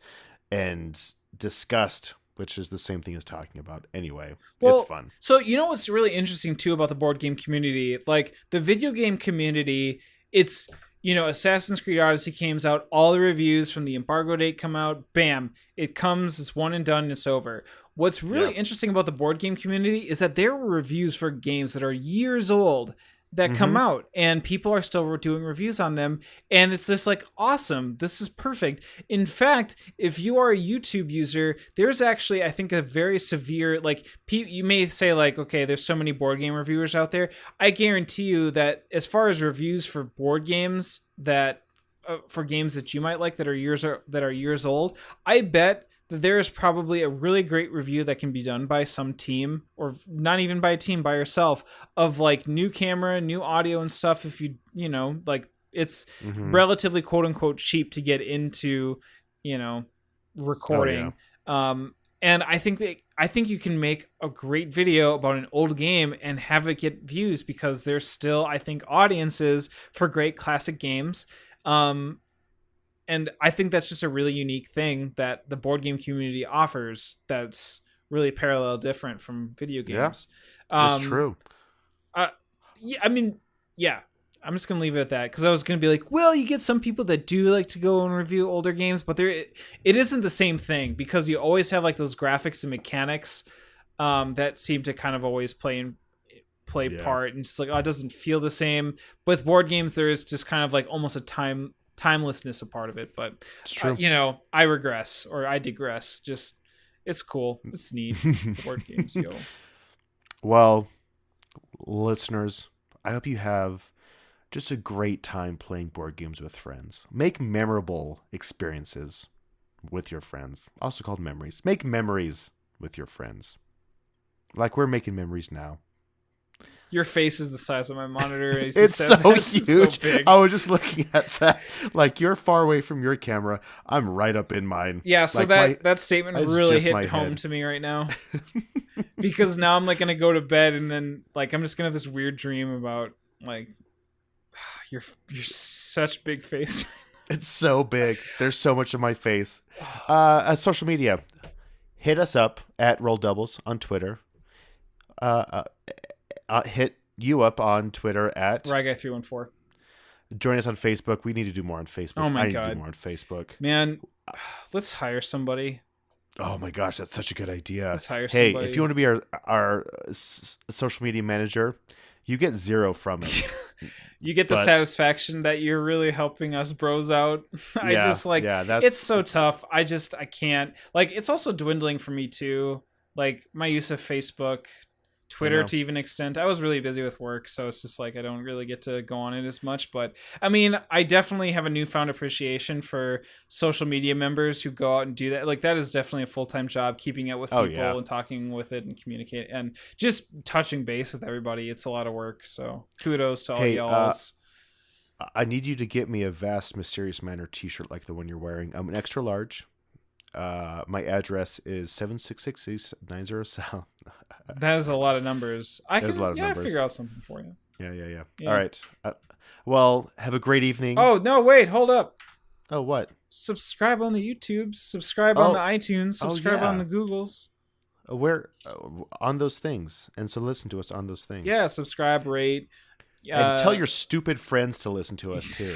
discussed, which is the same thing as talking about anyway. Well, it's fun. So you know what's really interesting too about the board game community? Like the video game community, it's, you know, Assassin's Creed Odyssey comes out, all the reviews from the embargo date come out, bam, it comes, it's one and done, it's over. What's really interesting about the board game community is that there were reviews for games that are years old that come out, and people are still doing reviews on them, and it's just like, awesome, this is perfect. In fact, if you are a YouTube user, there's actually, I think, a very severe, like, you may say like, okay, there's so many board game reviewers out there. I guarantee you that as far as reviews for board games that for games that you might like that are years old, I bet that there is probably a really great review that can be done by some team, or not even by a team, by yourself, of like new camera, new audio and stuff. If you know, like it's relatively quote unquote cheap to get into, you know, recording. And I think you can make a great video about an old game and have it get views, because there's still, I think, audiences for great classic games. And I think that's just a really unique thing that the board game community offers that's really parallel different from video games. Yeah, it's true. Yeah, I mean, yeah, I'm just going to leave it at that, because I was going to be like, well, you get some people that do like to go and review older games, but it isn't the same thing, because you always have like those graphics and mechanics that seem to kind of always play part, and just like, oh, it doesn't feel the same. With board games, there is just kind of like almost a timelessness a part of it, but it's true. You know, I digress. Just, it's cool, it's neat. Board games, yo. Well, listeners, I hope you have just a great time playing board games with friends. Make memorable experiences with your friends, also called memories. Make memories with your friends, like we're making memories now. Your face is the size of my monitor. It's so huge. So big. I was just looking at that. Like, you're far away from your camera. I'm right up in mine. Yeah, so like that statement really hit home to me right now. Because now I'm like going to go to bed, and then like I'm just going to have this weird dream about like you're such big face. It's so big. There's so much of my face. Social media. Hit us up at Roll Doubles on Twitter. Hit you up on Twitter at RyGuy314. Join us on Facebook. We need to do more on Facebook. Oh my I need God. to do more on Facebook. Man, let's hire somebody. Oh my gosh, that's such a good idea. Let's hire somebody. Hey, if you want to be our social media manager, you get 0 from it. You get the satisfaction that you're really helping us bros out. It's so tough. I can't. Like, it's also dwindling for me too. Like, my use of Facebook, Twitter to even extent. I was really busy with work, so it's just like I don't really get to go on it as much. But I mean, I definitely have a newfound appreciation for social media members who go out and do that. Like, that is definitely a full-time job, keeping out with people and talking with it and communicating and just touching base with everybody. It's a lot of work, so kudos to all y'all's. I need you to get me a Vast Mysterious Manor t-shirt like the one you're wearing. I'm an extra large. My address is 766 South. That is a lot of numbers. I That is can a lot of numbers. figure out something for you. Yeah. Yeah. All right. Well, have a great evening. Oh no! Wait, hold up. Oh, what? Subscribe on the YouTubes. Subscribe on the iTunes. Subscribe on yeah. the Googles. Where on those things, and so listen to us on those things. Yeah, subscribe, rate, and tell your stupid friends to listen to us too.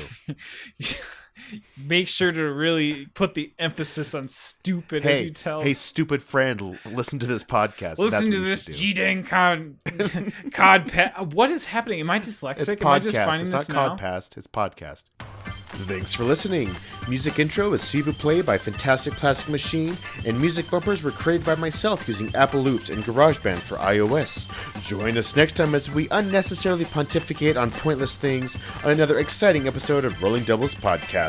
Make sure to really put the emphasis on stupid as you tell. Hey, stupid friend, listen to this podcast. Listen to this G-dang cod what is happening? Am I dyslexic? It's Am I just podcast. finding It's this not now? Codcast. It's podcast. Thanks for listening. Music intro is S'il vous plaît by Fantastic Plastic Machine, and music bumpers were created by myself using Apple Loops and GarageBand for iOS. Join us next time as we unnecessarily pontificate on pointless things on another exciting episode of Rolling Doubles Podcast.